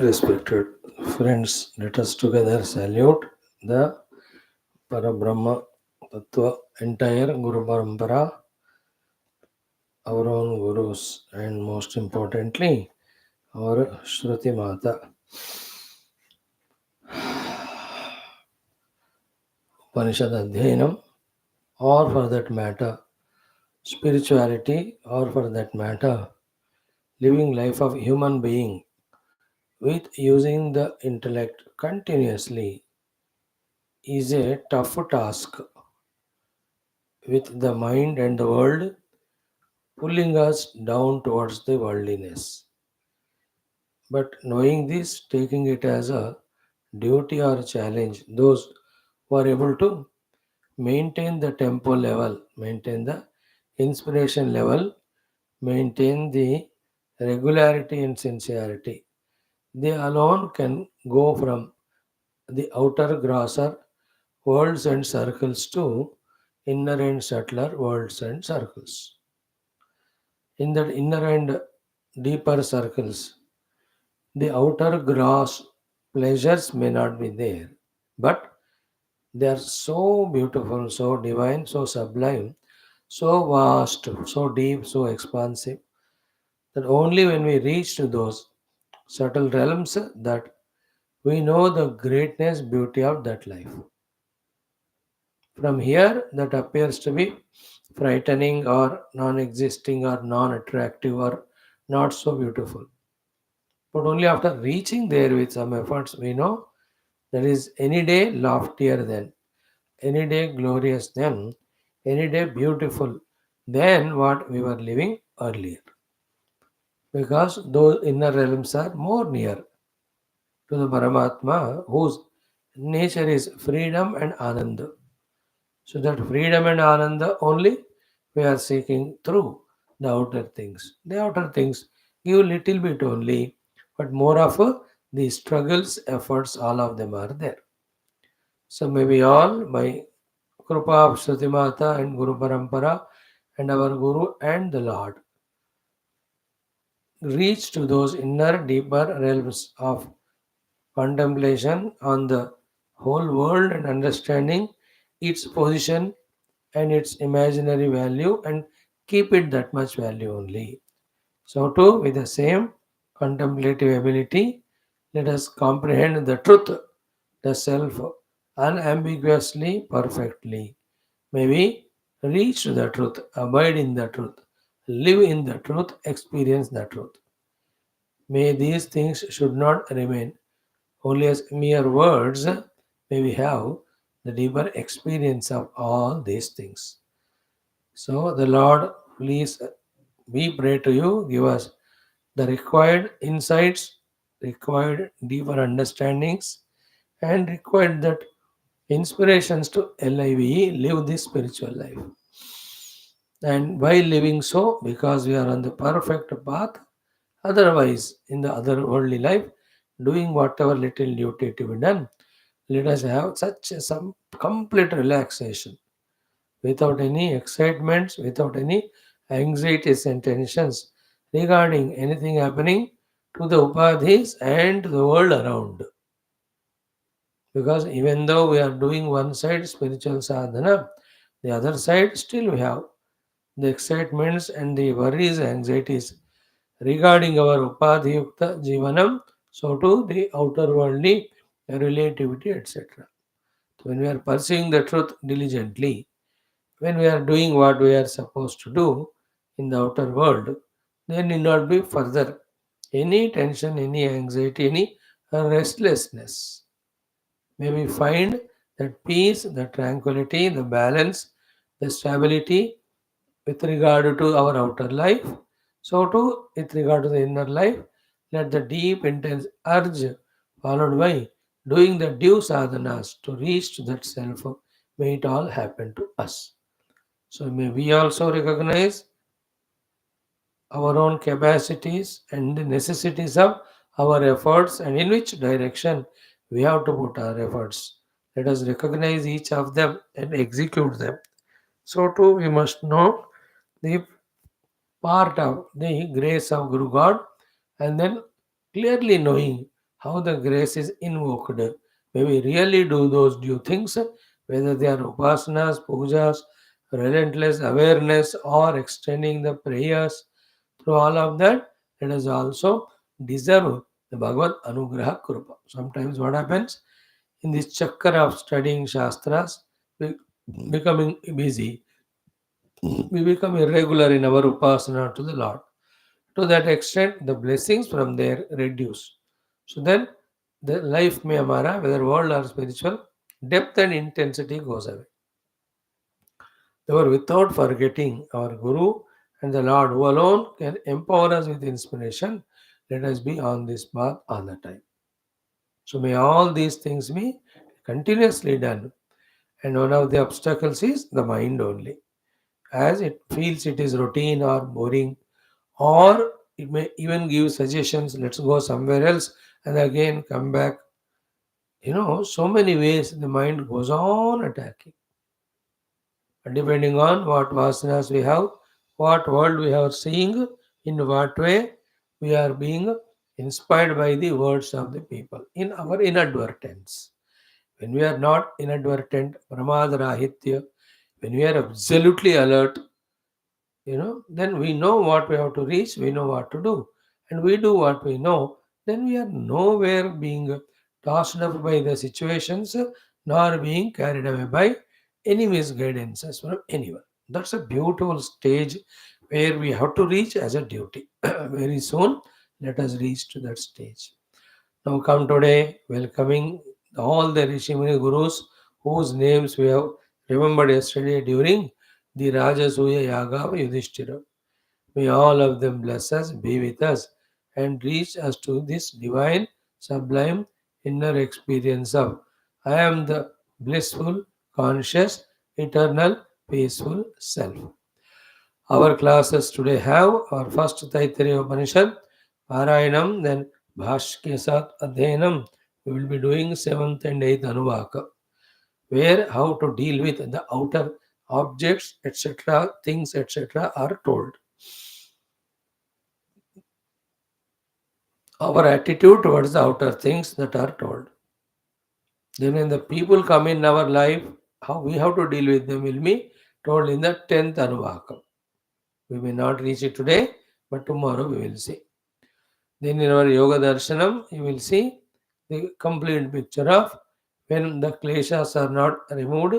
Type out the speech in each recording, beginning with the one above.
Respected friends, let us together salute the Parabrahma Tattva, entire Guru Parampara, our own Gurus, and most importantly, our Shruti Mata, Upanishad Adhyanam, or for that matter, spirituality, or for that matter, living life of human being with using the intellect continuously is a tough task with the mind and the world pulling us down towards the worldliness. But knowing this, taking it as a duty or challenge, those who are able to maintain the tempo level, maintain the inspiration level, maintain the regularity and sincerity, they alone can go from the outer grosser worlds and circles to inner and subtler worlds and circles. In that inner and deeper circles, the outer gross pleasures may not be there, but they are so beautiful, so divine, so sublime, so vast, so deep, so expansive that only when we reach to those subtle realms that we know the greatness, beauty of that life. From here, that appears to be frightening or non existing or non attractive or not so beautiful. But only after reaching there with some efforts, we know there is any day loftier than, any day glorious than, any day beautiful than what we were living earlier. Because those inner realms are more near to the Paramatma whose nature is freedom and ananda. So that freedom and ananda only we are seeking through the outer things. The outer things give little bit only, but more of the struggles, efforts, all of them are there. So may we all, by Krupa of Shruti Mata and Guru Parampara and our Guru and the Lord, reach to those inner, deeper realms of contemplation on the whole world and understanding its position and its imaginary value and keep it that much value only. So, too, with the same contemplative ability, let us comprehend the truth, the self, unambiguously, perfectly. May we reach to the truth, abide in the truth, live in the truth, experience the truth. May these things should not remain only as mere words. May we have the deeper experience of all these things. So, the Lord, please, we pray to you, give us the required insights, required deeper understandings, and required that inspirations to live this spiritual life. And why living so? Because we are on the perfect path. Otherwise, in the other worldly life, doing whatever little duty to be done, let us have such some complete relaxation without any excitements, without any anxieties and tensions regarding anything happening to the upadhis and to the world around. Because even though we are doing one side spiritual sadhana, the other side still we have the excitements and the worries, anxieties regarding our upadhiyukta jivanam, so to the outer worldly relativity, etc. So when we are pursuing the truth diligently, when we are doing what we are supposed to do in the outer world, there need not be further any tension, any anxiety, any restlessness. May we find that peace, the tranquility, the balance, the stability with regard to our outer life. So too, with regard to the inner life, let the deep, intense urge followed by doing the due sadhanas to reach to that self, may it all happen to us. So may we also recognize our own capacities and the necessities of our efforts and in which direction we have to put our efforts. Let us recognize each of them and execute them. So too we must know the part of the grace of Guru God and then clearly knowing how the grace is invoked. May we really do those due things, whether they are upasanas, pujas, relentless awareness, or extending the prayers. Through all of that, let us also deserve the Bhagavad Anugraha Krupa. Sometimes what happens in this chakra of studying Shastras, we becoming busy, we become irregular in our upasana to the Lord. To that extent, the blessings from there reduce. So then, the life may amara, whether world or spiritual, depth and intensity goes away. Therefore, without forgetting our Guru and the Lord who alone can empower us with inspiration, let us be on this path all the time. So may all these things be continuously done. And one of the obstacles is the mind only. As it feels it is routine or boring, or it may even give suggestions, let's go somewhere else and again come back. So many ways the mind goes on attacking. And depending on what vasanas we have, what world we are seeing, in what way we are being inspired by the words of the people in our inadvertence. When we are not inadvertent, pramadarahitya, when we are absolutely alert, then we know what we have to reach, we know what to do, and we do what we know, then we are nowhere being tossed up by the situations, nor being carried away by any misguidances from anyone. That's a beautiful stage where we have to reach as a duty. Very soon, let us reach to that stage. Now come today, welcoming all the Rishimuni Gurus whose names we have remembered yesterday during the Rajasuya Yaga of Yudhishthira. May all of them bless us, be with us, and reach us to this divine, sublime inner experience of I am the blissful, conscious, eternal, peaceful self. Our classes today have our first Taittiriya Upanishad, Parayanam, then Bhashkesat Adhayanam. We will be doing 7th and 8th Anuvaka, where how to deal with the outer objects, etc., things, etc., are told. Our attitude towards the outer things that are told. Then when the people come in our life, how we have to deal with them will be told in the 10th Anuvaka. We may not reach it today, but tomorrow we will see. Then in our Yoga Darshanam, you will see the complete picture of when the kleshas are not removed,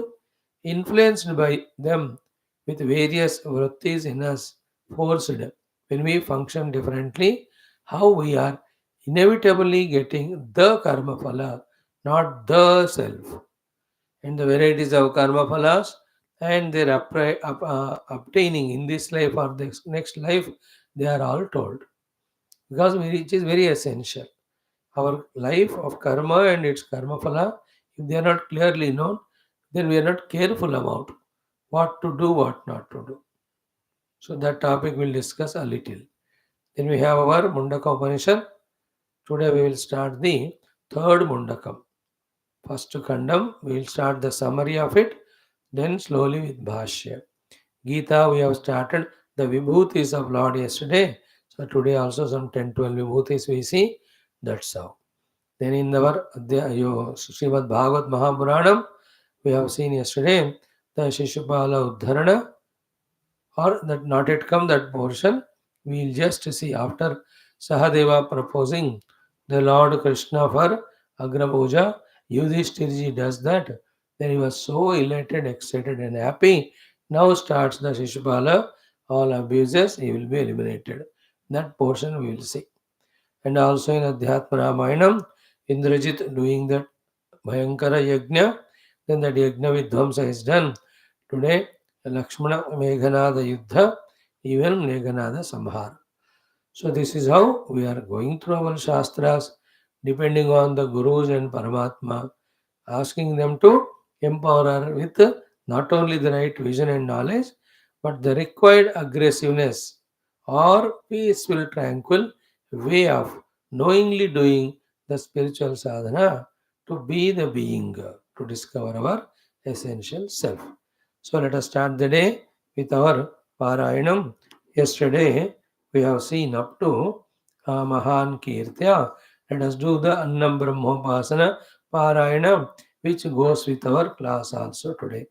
influenced by them with various vrittis in us, forced, when we function differently, how we are inevitably getting the karma phala, not the self. And the varieties of karma phalas and their obtaining in this life or the next life, they are all told because it is very essential. Our life of karma and its karma phala, if they are not clearly known, then we are not careful about what to do, what not to do. So that topic we'll discuss a little. Then we have our Mundaka Upanishad. Today we will start the third Mundakam. First Kandam, we will start the summary of it, then slowly with Bhashya. Gita, we have started the Vibhutis of Lord yesterday. So today also some 10 12 Vibhutis we see. That's how. Then in our Srimad Bhagavat Mahapuranam, we have seen yesterday the Shishupala Uddharana, or that not yet come that portion. We will just see after Sahadeva proposing the Lord Krishna for Agra Puja, Yudhishthirji does that. Then he was so elated, excited, and happy. Now starts the Shishupala, all abuses, he will be eliminated. That portion we will see. And also in Adhyatma Ramayanam, Indrajit doing that Bhayankara Yajna, then that Yajna Vidhamsa is done. Today, Lakshmana Meghanada Yuddha, even Meghanada Samhara. So this is how we are going through our Shastras, depending on the Gurus and Paramatma, asking them to empower her with not only the right vision and knowledge, but the required aggressiveness or peaceful, tranquil way of knowingly doing the spiritual sadhana to be the being, to discover our essential self. So let us start the day with our Parayanam. Yesterday we have seen up to Mahan Kirtya, Let us do the Annam Brahmopasana Parayana, which goes with our class also today.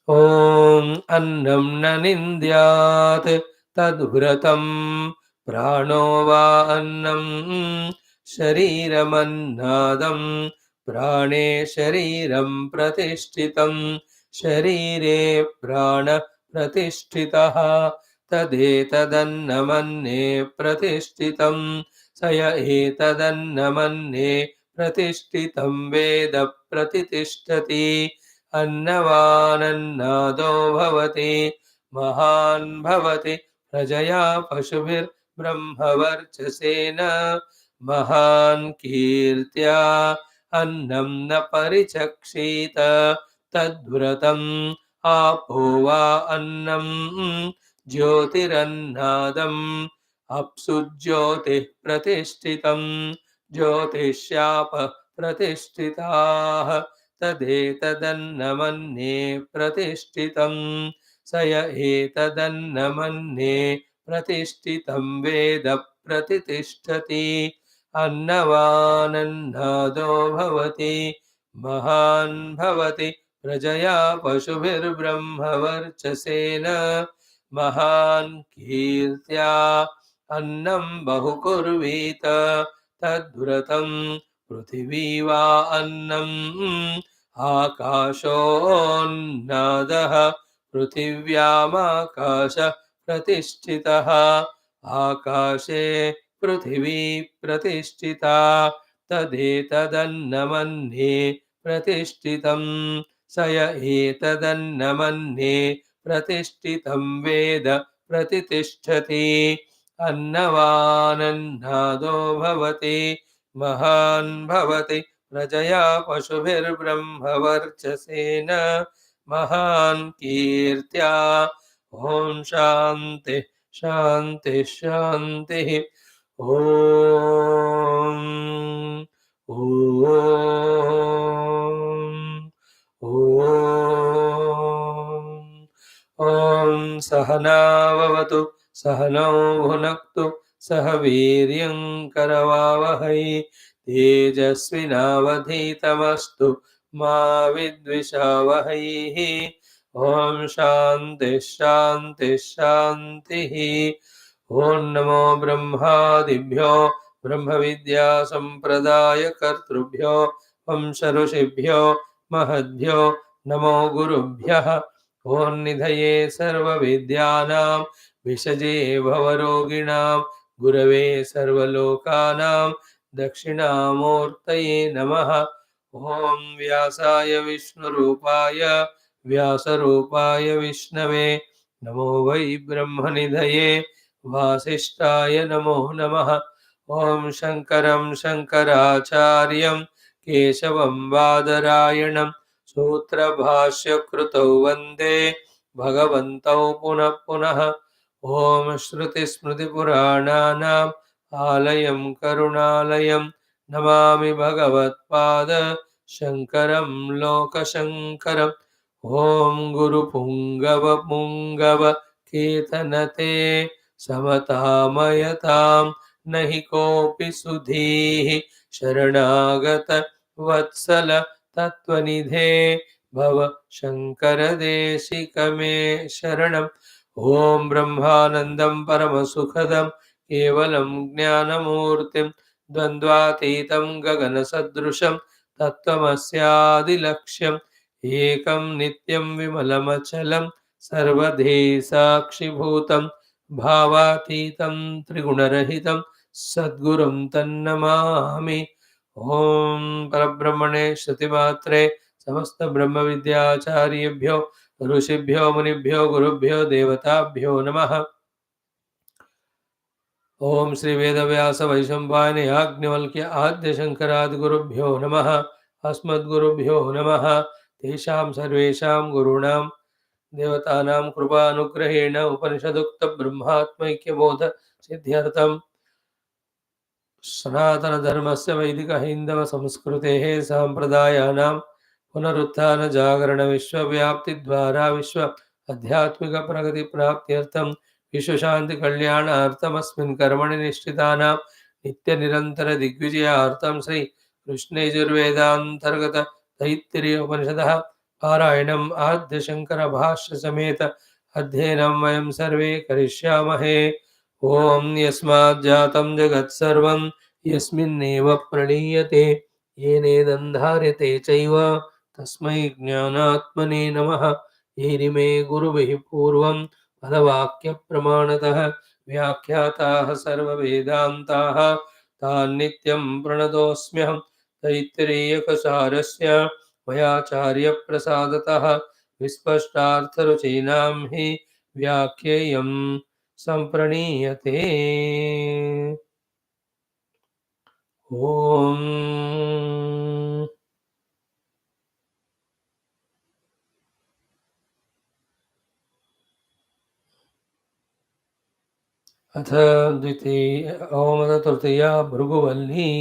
Om Annam Nanindyat Tadvratam Prano Va Annam Shariramannadam Prane Shariram Pratishtitam Sharire Prana Pratishthitaha Tadetadannamanne Pratishtitam स य एतदन्नमन्ये प्रतिष्ठितं वेद प्रतितिष्ठति अन्नवानन्नादो भवति महान् भवति प्रजया पशुभिर्ब्रह्मवर्चसेन महान् कीर्त्या अन्नं न परिचक्षीत तद्व्रतम् आपो वा अन्नं ज्योतिरन्नादम् अप्सु ज्योतिः प्रतिष्ठितं ज्योतिष्यापः प्रतिष्ठिताः तदेतदन्नमन्ये प्रतिष्ठितं स य एतदन्नमन्ये प्रतिष्ठितं वेद प्रतितिष्ठति अन्नवानन्नादो भवति महान् भवति प्रजया पशुभिर्ब्रह्मवर्चसेन महान् कीर्त्या अन्नं बहुकुर्वीत तद्व्रतं पृथिवी वा अन्नम् आकाशोन्नादः पृथिव्यामाकाश प्रतिष्ठितः आकाशे पृथिवी प्रतिष्ठिता तदेतदन्नमन्ये प्रतिष्ठितं स य एतदन्नमन्ये प्रतिष्ठितं वेद प्रतितिष्ठति अन्नवानन्नादो भवति महान् भवति प्रजया पशुभिर्ब्रह्मवर्चसेन महान् कीर्त्या ॐ शान्ति शान्ति शान्तिः ॐ ॐ सहनाववतु सहनौ भुनक्तु सह वीर्यं करवावहै तेजस्विनावधीतमस्तु मा विद्विषावहै ॐ शान्ति शान्ति शान्तिः ॐ नमो ब्रह्मादिभ्यो ब्रह्मविद्या सम्प्रदायकर्तृभ्यो वंशऋषिभ्यो महद्भ्यो नमो गुरुभ्यः ॐ निधये सर्वविद्यानां विषजे भवरोगिणां गुरवे सर्वलोकानां दक्षिणामूर्तये नमः ॐ व्यासाय विष्णुरूपाय व्यासरूपाय विष्णवे नमो वै ब्रह्मनिधये वासिष्ठाय नमो नमः ॐ शङ्करं शङ्कराचार्यं केशवं बादरायणं सूत्रभाष्यकृतौ वन्दे भगवन्तौ पुनः पुनः ॐ श्रुतिस्मृतिपुराणानाम् आलयं करुणालयं नमामि भगवत्पाद शङ्करं लोकशङ्करम् ॐ गुरुपुङ्गवपुङ्गव कीर्तनते समतामयतां न हि कोऽपि सुधीः शरणागत वत्सल तत्त्वनिधे भव शङ्करदेशिकमे शरणम् ॐ ब्रह्मानन्दं परमसुखदं केवलं ज्ञानमूर्तिं द्वन्द्वातीतं गगनसदृशं तत्त्वमस्यादिलक्ष्यम् एकं नित्यं विमलमचलं सर्वधि साक्षिभूतं भावातीतं त्रिगुणरहितं सद्गुरुं तन्नमामि ॐ परब्रह्मणे श्रुतिमात्रे समस्त ब्रह्मविद्याचार्येभ्यो ऋषिभ्यो मुनिभ्यो गुरुभ्यो देवताभ्यो नमः ॐ श्री वेदव्यास वैशम्पायन याज्ञवल्क्य आद्य शङ्करादिगुरुभ्यो नमः अस्मद्गुरुभ्यो नमः तेषां सर्वेषां गुरूणां देवतानां कृपानुग्रहेण उपनिषदुक्त ब्रह्मात्मैक्यबोध सिद्ध्यर्थं सनातनधर्मस्य वैदिक हैन्दव संस्कृतेः सम्प्रदायानां पुनरुत्थान जागरण विश्वव्याप्तिद्वारा विश्व आध्यात्मिक प्रगति प्राप्त्यर्थं विश्वशान्ति कल्याणार्थमस्मिन् कर्मणि निष्ठितानां नित्य निरंतर दिग्विजयार्थं श्री कृष्णयजुर्वेदान्तर्गत तैत्तिरीय उपनिषदः पारायणम् आद्य शंकर भाष्य समेत अध्ययनं वयं सर्वे करिष्यामहे। ॐ यस्माज्जातं जगत्सर्वं यस्मिन्नेव प्रणीयते येनेदन्धार्यते चैव तस्मै ज्ञानात्मने नमः। येरिमे गुरुभिः पूर्वं पदवाक्यप्रमाणतः व्याख्याताः सर्ववेदान्ताः तान् नित्यं प्रणतोऽस्म्यहं। तैत्तिरीयकसारस्य मयाचार्यप्रसादतः विस्पष्टार्थरुचीनां हि व्याख्येयं सम्प्रणीयते। ॐ अथ द्वितीय ओम तृतीया भृगुवल्ली।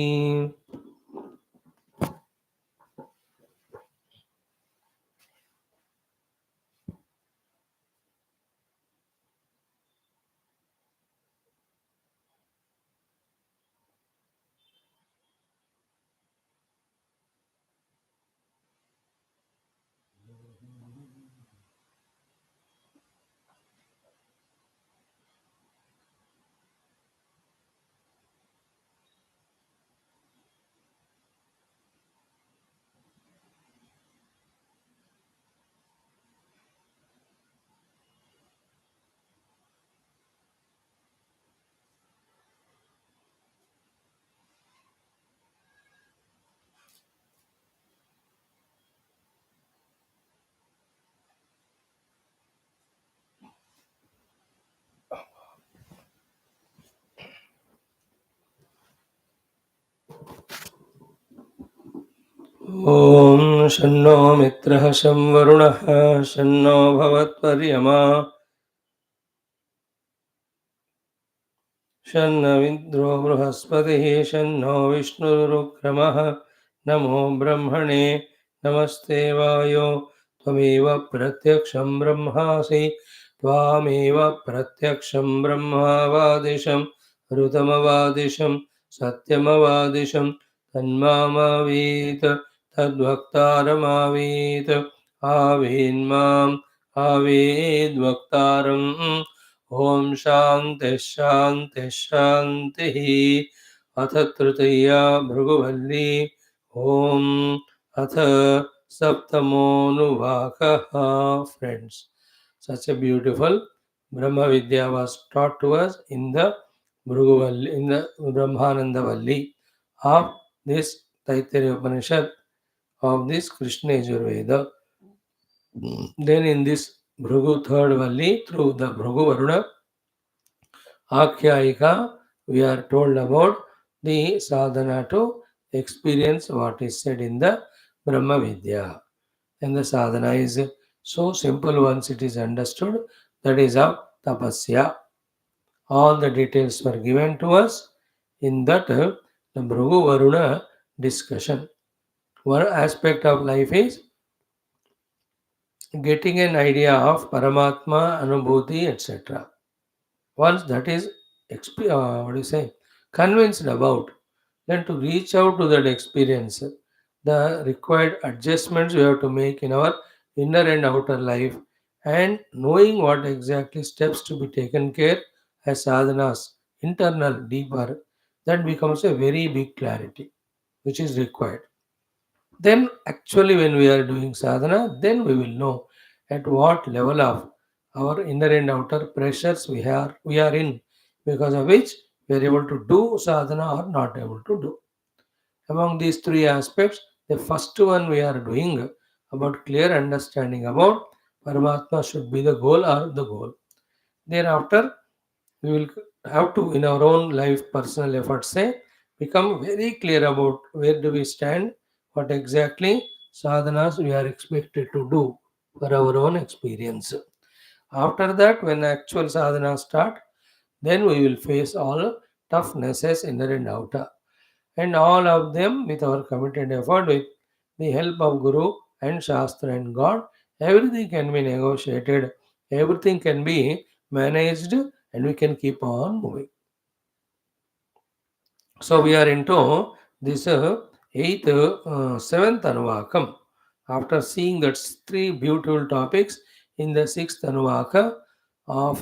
ॐ शन्नो मित्रः शं वरुणः शन्नो भवत्पर्यमा शन्नविन्द्रो बृहस्पतिः शन्नो विष्णुरुक्रमः। नमो ब्रह्मणे नमस्ते वायो त्वमेव प्रत्यक्षं ब्रह्मासि त्वामेव प्रत्यक्षं ब्रह्मावादिशं ऋतमवादिशं सत्यमवादिशं तन्मामावीत तद्वक्तारमावीत आवीन्माम् आवेद्वक्तारम्। ओम शांति शांति शांति। अथ तृतीया भृगुवल्ली। ओम अथ सप्तमोऽनुवाकः। Friends, such a beautiful Brahma Vidya was taught to us in the Bhruguvalli, in the Brahmananda Valli of this Taittiriya Upanishad of this Krishna Yajurveda. Then in this Bhrugu third Valli, through the Bhrugu Varuna Akhyayika, we are told about the sadhana to experience what is said in the Brahma Vidya. And the sadhana is so simple once it is understood, that is of tapasya. All the details were given to us in that the Bhrugu Varuna discussion. One aspect of life is getting an idea of Paramatma, Anubhuti, etc. Once that is what do you say, convinced about, then to reach out to that experience, the required adjustments we have to make in our inner and outer life, and knowing what exactly steps to be taken care as sadhanas, internal, deeper, that becomes a very big clarity which is required. Then actually when we are doing sadhana, then we will know at what level of our inner and outer pressures we are in, because of which we are able to do sadhana or not able to do. Among these three aspects, the first one we are doing about clear understanding about Paramatma should be the goal or the goal. Thereafter, we will have to, in our own life, personal efforts, say, become very clear about where do we stand, what exactly sadhanas we are expected to do for our own experience. After that, when actual sadhanas start, then we will face all toughnesses inner and outer, and all of them with our committed effort, with the help of Guru and Shastra and God, everything can be negotiated, everything can be managed, and we can keep on moving. So we are into this seventh Anuvakam. After seeing that three beautiful topics in the sixth Anuvaka of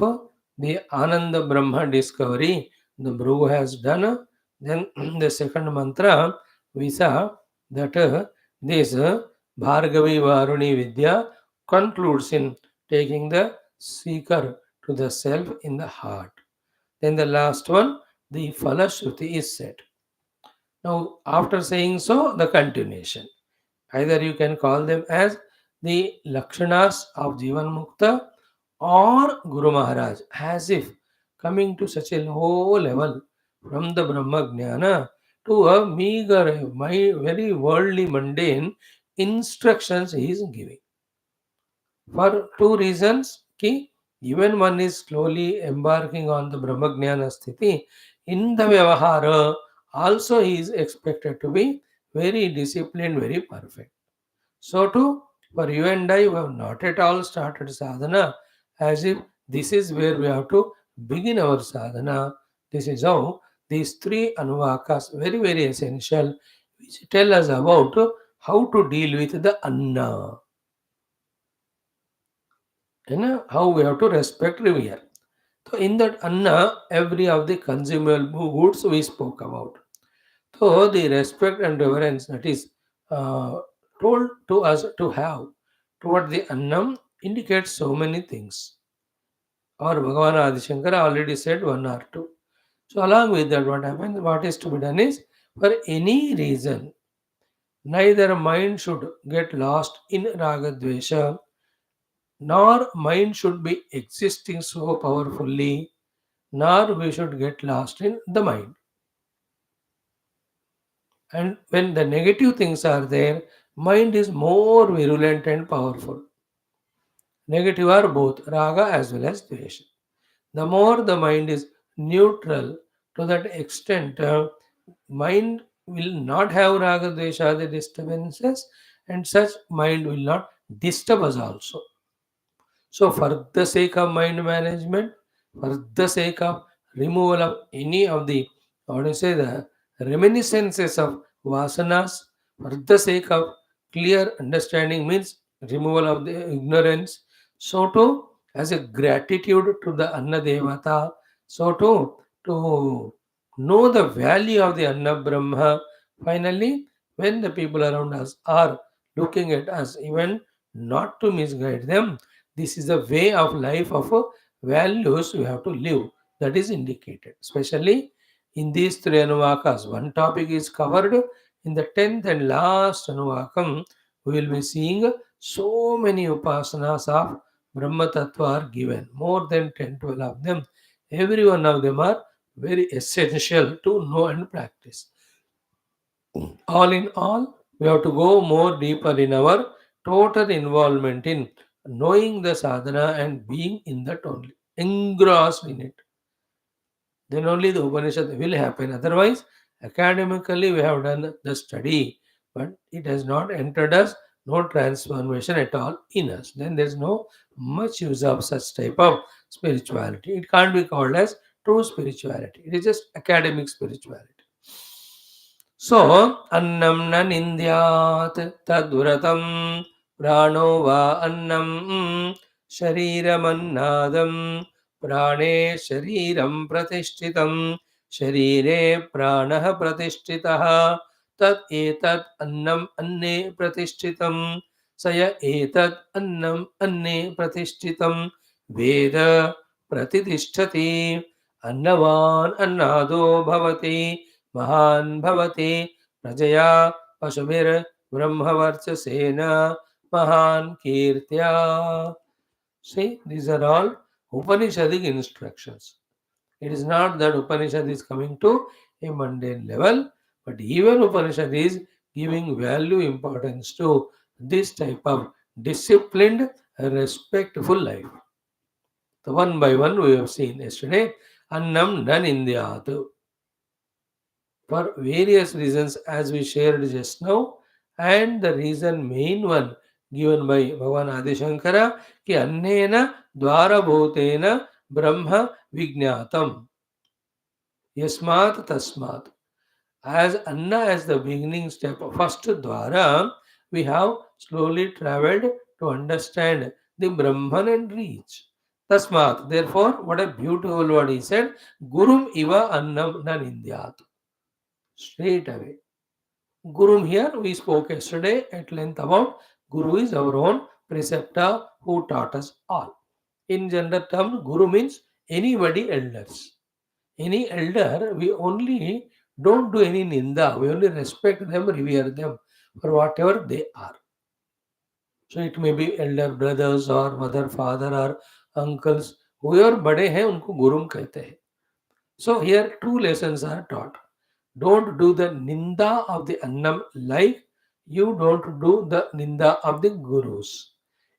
the Ananda Brahma discovery, the Bhrugu has done. Then the second mantra we saw that this Bhargavi Varuni Vidya concludes in taking the seeker to the self in the heart. Then the last one, the Phala Shruti is said. Now, after saying so, the continuation. Either you can call them as the Lakshanas of Jivan Mukta or Guru Maharaj, as if coming to such a low level from the Brahma Jnana to a meager, very worldly, mundane instructions he is giving. For two reasons, ki even one is slowly embarking on the Brahmajnana sthiti, in the Vyavahara also he is expected to be very disciplined, very perfect. So too, for you and I who have not at all started sadhana, as if this is where we have to begin our sadhana. This is how these three anuvakas, very, very essential, which tell us about how to deal with the anna. How we have to respect revere. So in that anna, every of the consumable goods we spoke about. So the respect and reverence that is uh, told to us to have toward the annam indicates so many things. Our Bhagavan Adi Shankara already said one or two. So along with that, what happens? What is to be done is for any reason, neither mind should get lost in ragadvesha, nor mind should be existing so powerfully, nor we should get lost in the mind. And when the negative things are there, mind is more virulent and powerful. Negative are both raga as well as dvesha. The more the mind is neutral, to that extent, mind will not have raga dvesha the disturbances, and such mind will not disturb us also. So, for the sake of mind management, for the sake of removal of any of the, what do you say, the reminiscences of vasanas, for the sake of clear understanding means removal of the ignorance. So too, as a gratitude to the Anna Devata, so too, to know the value of the Anna Brahma. Finally, when the people around us are looking at us, even not to misguide them, this is the way of life of values we have to live. That is indicated. Especially in these three anuvakas. One topic is covered in the 10th and last anuvakam. We will be seeing so many upasanas of Brahma Tattva are given. More than 10, 12 of them. Every one of them are very essential to know and practice. All in all, we have to go more deeper in our total involvement in knowing the sadhana and being in that only, engrossed in it. Then only the Upanishad will happen. Otherwise, academically we have done the study, but it has not entered us, no transformation at all in us. Then there is no much use of such type of spirituality. It can't be called as true spirituality. It is just academic spirituality. So, annam na nindyat tadvratam prano va annam shariramannadam prane shariram pratishtitam sharire pranah pratishthitah tat etat annam anne pratishtitam saya etat annam anne pratishtitam veda pratitishthati annavan annado bhavati महान् भवति प्रजया पशुभिर्ब्रह्मवर्चसेन महान् कीर्त्या. See, these are all Upanishadic instructions. It is not that Upanishad is coming to a mundane level, but even Upanishad is giving value importance to this type of disciplined, respectful life. The one by one we have seen yesterday. Annam nan Indyatu. For various reasons as we shared just now, and the reason main one given by Bhagavan Adi Shankara ki annena dwara bhutena brahma vijnatam yasmat tasmat. As Anna as the beginning step, first Dwara, we have slowly traveled to understand the Brahman and reach. Tasmat, therefore, what a beautiful word he said, Gurum Iva Annam Nanindyat. Straight away. Guru here, we spoke yesterday at length about Guru is our own preceptor who taught us all. In general terms, Guru means anybody elders. Any elder, we only don't do any ninda, we only respect them, revere them for whatever they are. So it may be elder brothers or mother, father or uncles, whoever बड़े हैं उनको गुरुम कहते हैं. So here two lessons are taught. Don't do the ninda of the annam like you don't do the ninda of the gurus.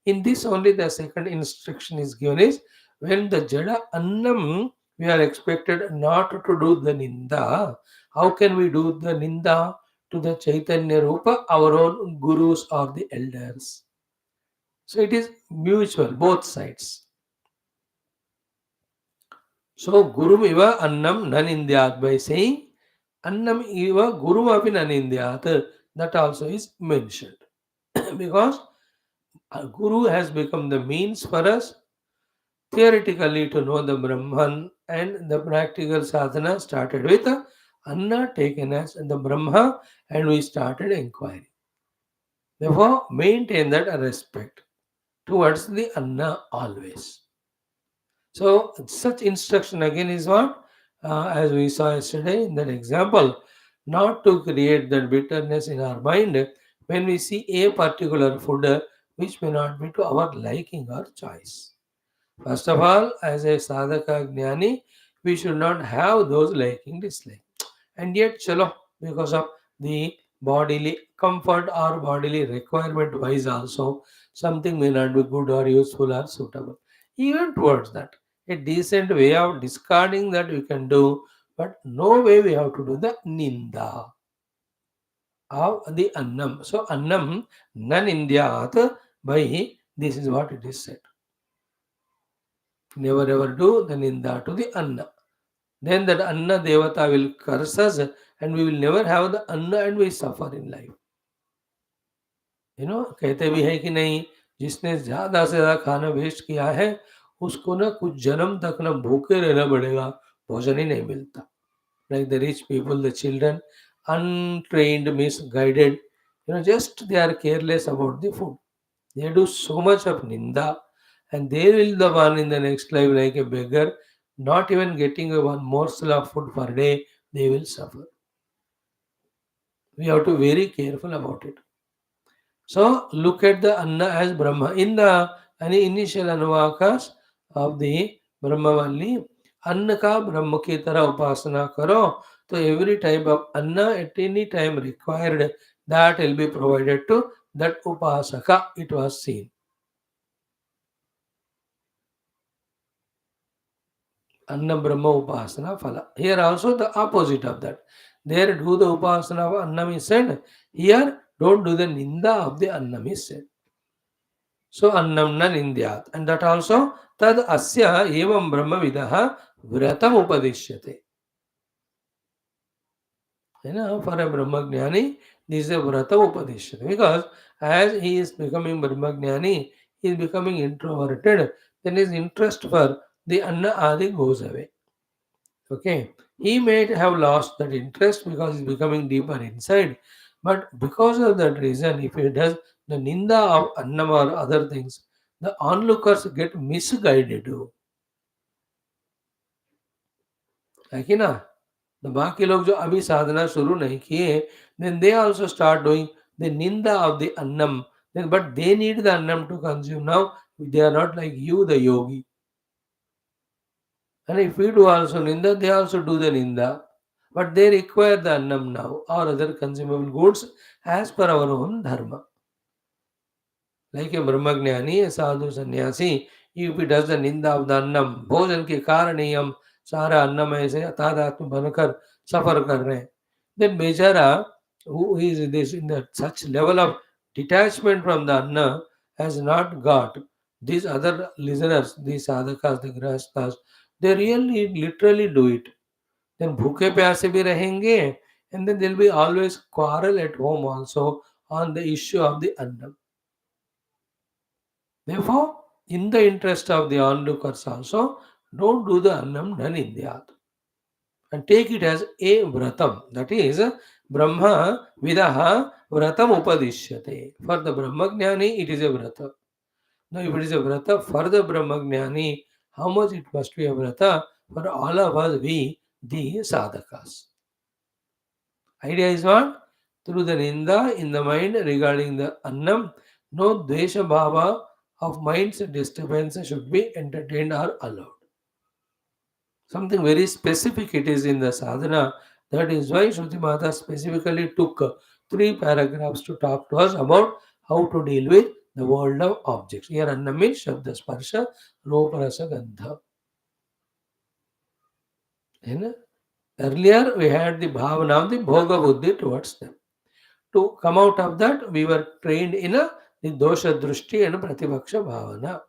In this only the second instruction is given is when the jada annam we are expected not to do the ninda. How can we do the ninda to the Chaitanya Rupa, our own gurus or the elders? So it is mutual, both sides. So Guru Iva Annam Nanindyat by saying Annam Iva Guru Api Nanindyat, that also is mentioned. Because a Guru has become the means for us theoretically to know the Brahman, and the practical sadhana started with Anna taken as the Brahma, and we started inquiry. Therefore, maintain that respect towards the Anna always. So, such instruction again is what, as we saw yesterday in that example, not to create that bitterness in our mind when we see a particular food which may not be to our liking or choice. First of all, as a sadhaka jnani, we should not have those liking dislike. And yet, chalo, because of the bodily comfort or bodily requirement wise also, something may not be good or useful or suitable. Even towards that, a decent way of discarding that we can do, but no way we have to do the ninda of the annam. So, annam nan Indyat by this is what it is said. Never ever do the ninda to the anna. Then that Anna Devata will curse us and we will never have the Anna and we suffer in life. कहते भी है कि नहीं, जिसने ज़्यादा से ज़्यादा खाना वेस्ट किया है, उसको ना कुछ जन्म तक ना भूखे रहना पड़ेगा, भोजन ही नहीं मिलता. Like the rich people, the children, untrained, misguided, just they are careless about the food. They do so much of ninda, and they will the one in the next life like a beggar, not even getting a one morsel of food per day, they will suffer. We have to be very careful about it. So look at the Anna as Brahma. In the any initial Anuvakas of the Brahma Valli, Anna ka Brahma ki tarah upasana karo. So every type of Anna at any time required, that will be provided to that Upasaka, it was seen. Anna Brahma Upasana Phala. Here also the opposite of that. There do the Upasana of Annam is said. Here don't do the Ninda of the Annam is said. So Annam na Nindyat. And that also Tad Asya Evam Brahma Vidaha Vratam Upadishyate. For a Brahmagnani, this is a Vrata Upadishyate. Because as he is becoming Brahmagnani, he is becoming introverted, then his interest for the Anna Adi goes away. Okay, he may have lost that interest because he's becoming deeper inside, but because of that reason, if he does the ninda of annam or other things, the onlookers get misguided. है कि ना? The बाकी लोग जो अभी साधना शुरू नहीं किए, then they also start doing the ninda of the annam, then but they need the annam to consume. Now they are not like you, the yogi. And if we do also ninda, they also do the ninda. But they require the annam now or other consumable goods as per our own dharma. Like a Brahmagnani, a sadhu sannyasi, if he does the ninda of the annam, bhojan के कारण ही हम सारा अन्नम ऐसे अतादात्म बनकर सफर कर रहे हैं. Then बेचारा who is this in that such level of detachment from the anna has not got these other listeners, these sadhakas, the grahasthas, they really literally do it. Then भूखे प्यासे भी रहेंगे And then there will be always quarrel at home also on the issue of the annam. Therefore, in the interest of the onlookers also, don't do the annam done in the earth. And take it as a vratam. That is, Brahma Vidaha Vratam Upadishyate. For the Brahmagnani, it is a vrata. Now, if it is a vrata for the Brahmagnani, how much it must be a vrata for all of us, we, the sadhakas. Idea is what? Through the ninda in the mind regarding the annam, no dvesha bhava of mind's disturbance should be entertained or allowed. Something very specific it is in the sadhana. That is why Shruti Mata specifically took three paragraphs to talk to us about how to deal with the world of objects. Here Anna means Shabda Sparsha, Rupa Rasa Gandha. And earlier we had the bhavana of the bhoga buddhi towards them. To come out of that, we were trained in the dosha drushti and pratibhaksha bhavana.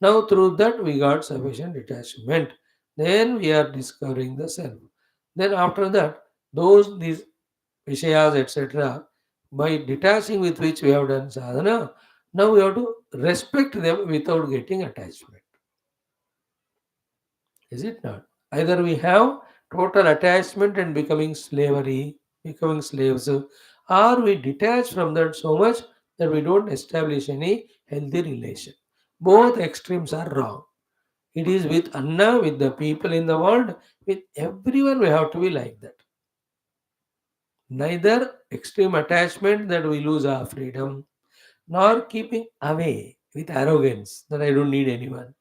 Now through that we got sufficient detachment. Then we are discovering the self. Then after that, these Vishayas, etc., by detaching with which we have done sadhana, now we have to respect them without getting attachment. Is it not? Either we have total attachment and becoming slavery, becoming slaves, or we detach from that so much that we don't establish any healthy relation. Both extremes are wrong. It is with Anna, with the people in the world, with everyone we have to be like that. Neither extreme attachment that we lose our freedom, nor keeping away with arrogance that I don't need anyone.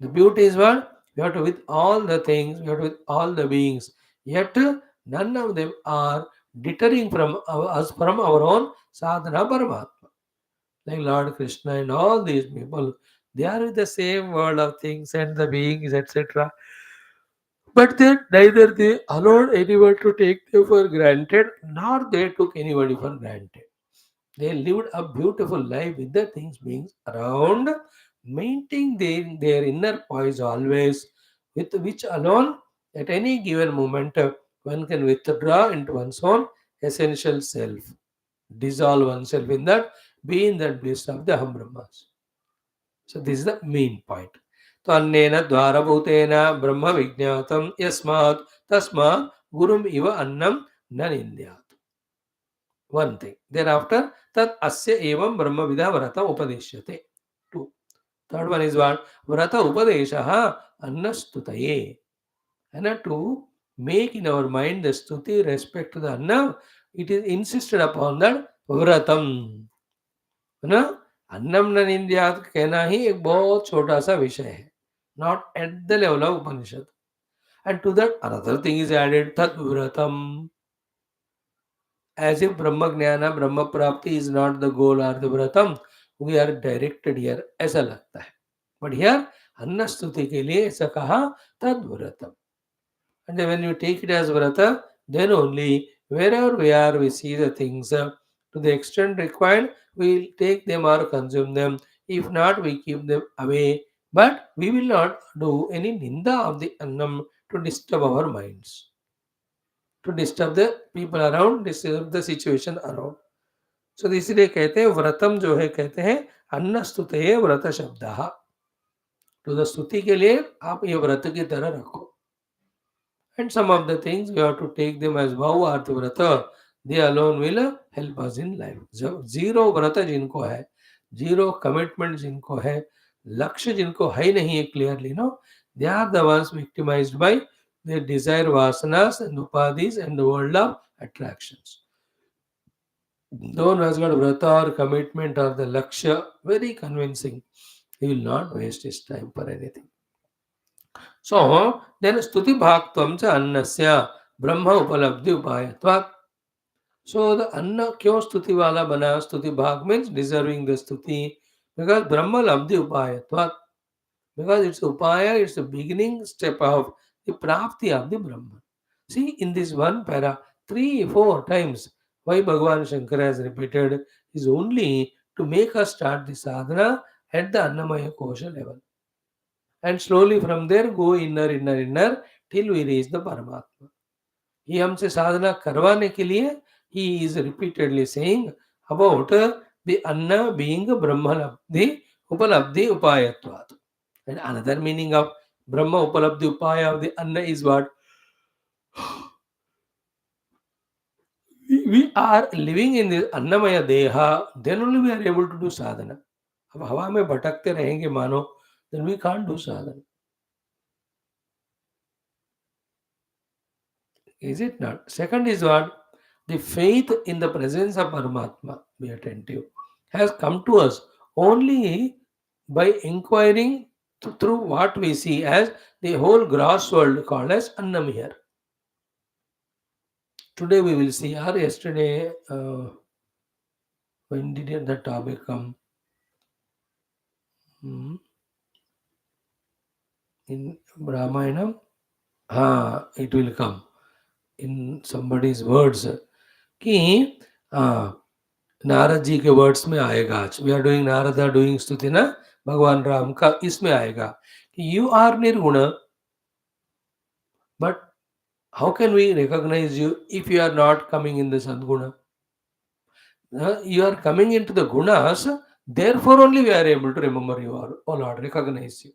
The beauty is what? We have to with all the things, we have to with all the beings. Yet none of them are deterring from us from our own sadhana paramatma. Like Lord Krishna and all these people, they are with the same world of things and the beings, etc. But then neither they allowed anyone to take them for granted, nor they took anybody for granted. They lived a beautiful life with the things beings around, maintaining their inner poise always, with which alone, at any given moment, one can withdraw into one's own essential self, dissolve oneself in that, be in that bliss of the Aham Brahmas. So this is the main point. तो अन्नेन द्वारभूतेन ब्रह्म विज्ञातं यस्मात् तस्मात् गुरुम इव अन्नं न निन्द्यात्. One thing. Thereafter, tat asya evam brahma vida vrata upadeshyate. Two. Third one is what? Vrata upadeshaha annastutaye. And to make in our mind the stuti respect to the anna, it is insisted upon that vratam. है ना? अन्नम न निंद्यात कहना ही एक बहुत छोटा सा विषय है. Not at the level of Upanishad. And to that, another thing is added, Tat Vratam. As if Brahma Jnana, Brahma Prapti is not the goal or the Vratam. We are directed here. ऐसा लगता है. But here, Anna Stuti के लिए ऐसा कहा, Tad Vratam. And then when you take it as Vrata, then only wherever we are, we see the things to the extent required, we take them or consume them. If not, we keep them away. But we will not do any ninda of the annam to disturb our minds, to disturb the people around, disturb the situation around. So इसलिए कहते हैं व्रतम जो है कहते हैं अन्न स्तुते व्रत शब्द. तो द स्तुति के लिए आप ये व्रत की तरह रखो. And some of the things we have to take them as vow or the vrata. They alone will help us in life. Zero vrata जिनको है, zero commitment जिनको है, लक्ष्य जिनको है नहीं है clearly, no, they are the ones victimized by their desire vasanas and upadis and the world of attractions. The one who has got vrata or commitment or the lakshya, very convincing. He will not waste his time for anything. So then स्तुति भागत्वम च अन्नस्य ब्रह्म उपलब्धि उपायत्वात्. So the anna क्यों स्तुति वाला बना? स्तुति भाग means deserving the स्तुति, because Brahma लब्धि उपायत्वात्, because it's upaya, it's the beginning step of the prapti of the Brahman. See, in this one para, 3-4 times, why Bhagavan Shankara has repeated is only to make us start the sadhana at the Annamaya Kosha level. And slowly from there go inner till we reach the Paramatma. ये हमसे साधना करवाने के लिए he is repeatedly saying about the anna being brahmalabdhi upalabdhi upayatvat. And another meaning of brahma upalabdhi upaya of the anna is what? We are living in this अन्नमय देहा, then only we are able to do sadhana. अब हवा में भटकते रहेंगे मानो, then we can't do sadhana. Is it not? Second is what? The faith in the presence of Paramatma, be attentive, has come to us only by inquiring through what we see as the whole gross world called as Annam here. Today we will see, or yesterday, when did the topic come? Hmm. In Ramayana, it will come in somebody's words कि नारद जी के words में आएगा आज we are doing Narad are doing स्तुति ना भगवान राम का इसमें आएगा कि यू आर निर्गुण but how can we recognise you if you are not coming in the सद्गुण you are coming into the gunas, therefore only we are able to remember you or oh Lord, recognize you.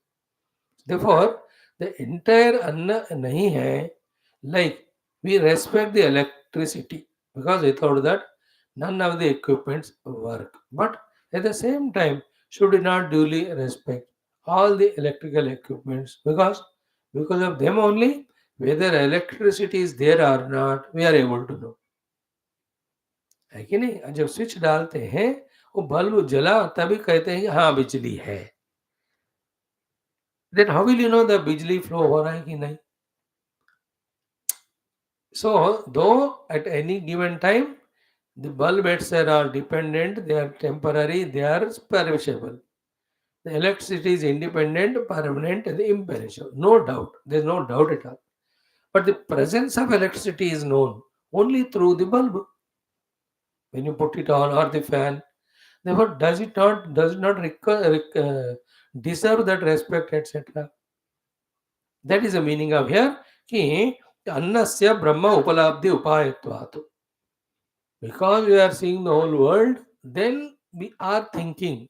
Therefore, the entire anna nahi hai, like we respect the electricity because without that none of the equipments work. But at the same time, should we not duly respect all the electrical equipments because of them only whether electricity is there or not, we are able to know. है कि नहीं जब switch डालते हैं वो bulb जला तभी कहते हैं कि हाँ बिजली है then how will you know the बिजली फ्लो हो रहा है कि नहीं सो दो at any given time the bulb etc are dependent they are temporary they are perishable the electricity is independent permanent and imperishable no doubt there's no doubt at all but the presence of electricity is known only through the bulb when you put it on or the fan. Therefore, does it not deserve that respect, etc. That is the meaning of here. कि अन्नस्य ब्रह्म उपलब्धि उपायत्वात्. Because we are seeing the whole world, then we are thinking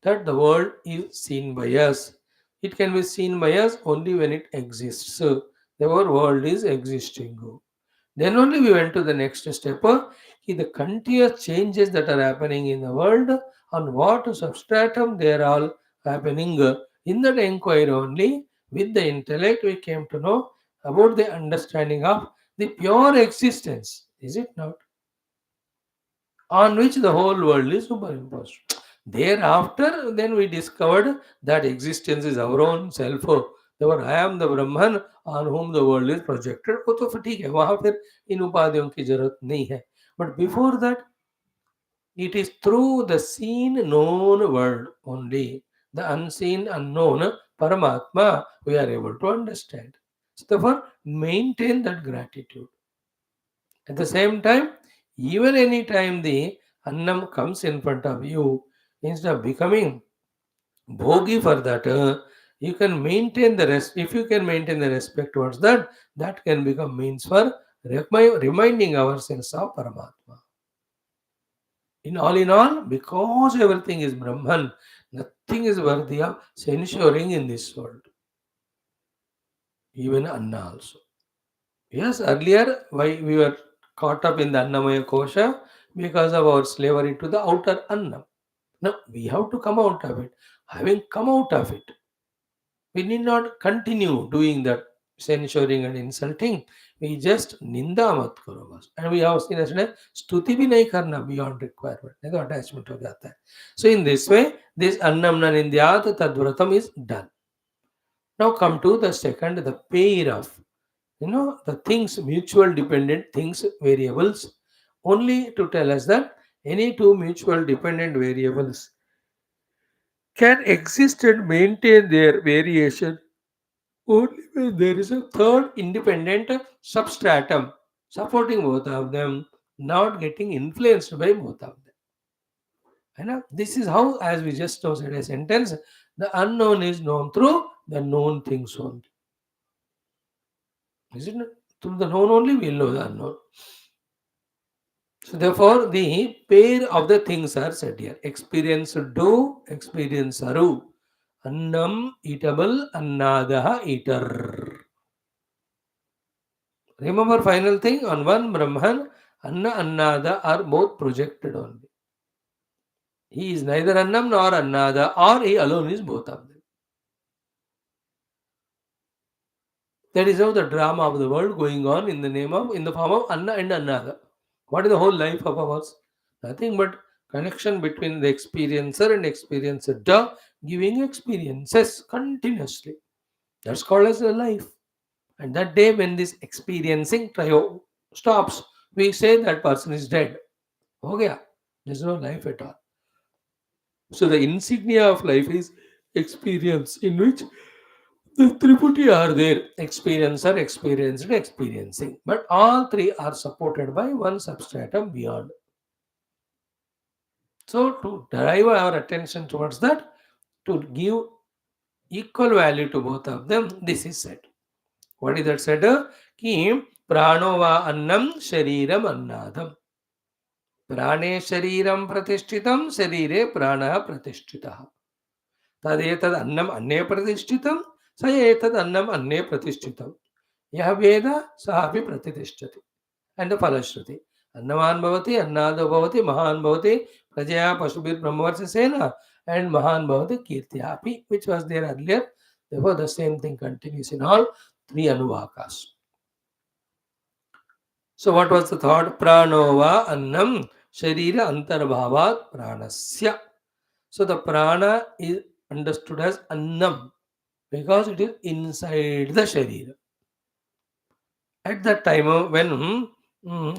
that the world is seen by us. It can be seen by us only when it exists. So, the world is existing. Then only we went to the next step. The continuous changes that are happening in the world, on what substratum they are all happening. In that inquiry only, with the intellect, we came to know about the understanding of the pure existence. Is it not? On which the whole world is superimposed. Thereafter, then we discovered that existence is our own self. Therefore, I am the Brahman on whom the world is projected. वो तो फिर ठीक है वहां फिर इन उपाधियों की जरूरत नहीं है But before that, it is through the seen known world only, the unseen unknown Paramatma, we are able to understand. So therefore, maintain that gratitude. At the same time, even any time the annam comes in front of you, instead of becoming bhogi for that, you can maintain the rest. If you can maintain the respect towards that, that can become means for reminding ourselves of Paramatma. In all, because everything is Brahman, nothing is worthy of censuring in this world. Even Anna also. Yes, earlier why we were caught up in the Annamaya Kosha because of our slavery to the outer Anna. Now we have to come out of it. Having come out of it, we need not continue doing that censuring and insulting. We just निंदा मत करो बस. And we have seen as स्तुति भी नहीं करना beyond requirement. नहीं तो attachment हो जाता है. So in this way, this annam na nindyat tadvratam is done. Now come to the second, the pair of the things mutual dependent things variables. Only to tell us that any two mutual dependent variables can exist and maintain their variation only when there is a third independent substratum supporting both of them, not getting influenced by both of them. This is how, as we just now said a sentence, the unknown is known through the known things only. Is it not? Through the known only we will know the unknown. So therefore, the pair of the things are said here. Experience do, experience aru. Annam eatable, annadaha eater. Remember final thing on one Brahman, Anna Annada are both projected only. He is neither Annam nor Annada, or he alone is both of them. That is how the drama of the world going on in the name of, in the form of Anna and Annada. What is the whole life of ours? Nothing but connection between the experiencer and experiencer, giving experiences continuously. That's called as a life. And that day when this experiencing trio stops, we say that person is dead. हो गया. There's no life at all. So the insignia of life is experience, in which the Triputi are there: experiencer, experienced, experiencing. But all three are supported by one substratum beyond. So to drive our attention towards that, to give equal value to both of them, this is said. What is that said? Ki prano va annam shariram annadam. प्राणे शरीरं प्रतिष्ठितं शरीरे प्राणः प्रतिष्ठितः तदेतद् अन्नम् अन्ये प्रतिष्ठितं स एतद् अन्नम् अन्ये प्रतिष्ठितं यः वेद सः अपि प्रतिष्ठति and the फलश्रुति अन्नवान् भवति अन्नादो भवति महान् भवति प्रजया पशुभिर्ब्रह्मवर्चसेन and महान् भवति कीर्त्या अपि, which was there earlier. Therefore the same thing continues in all three anuvakas. So what was the thought? Pranova annam sharira antarbhavat pranasya. So the prana is understood as annam because it is inside the sharira. At that time when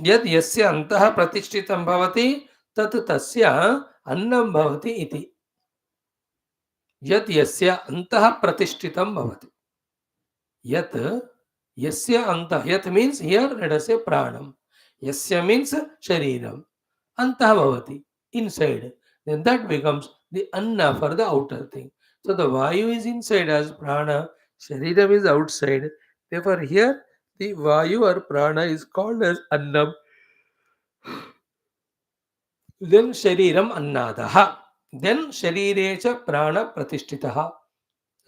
yad yasya antah pratishtitam bhavati tat tasya annam bhavati iti. Yad yasya antah pratishtitam bhavati. Yat yasya antah. Yat means here let us say pranam. Yasya means shariram. Antah bhavati, inside. Then that becomes the anna for the outer thing. So the vayu is inside as prana, shariram is outside. Therefore here the vayu or prana is called as annam. Then shariram annadaha. Then sharirecha prana pratishtitaha.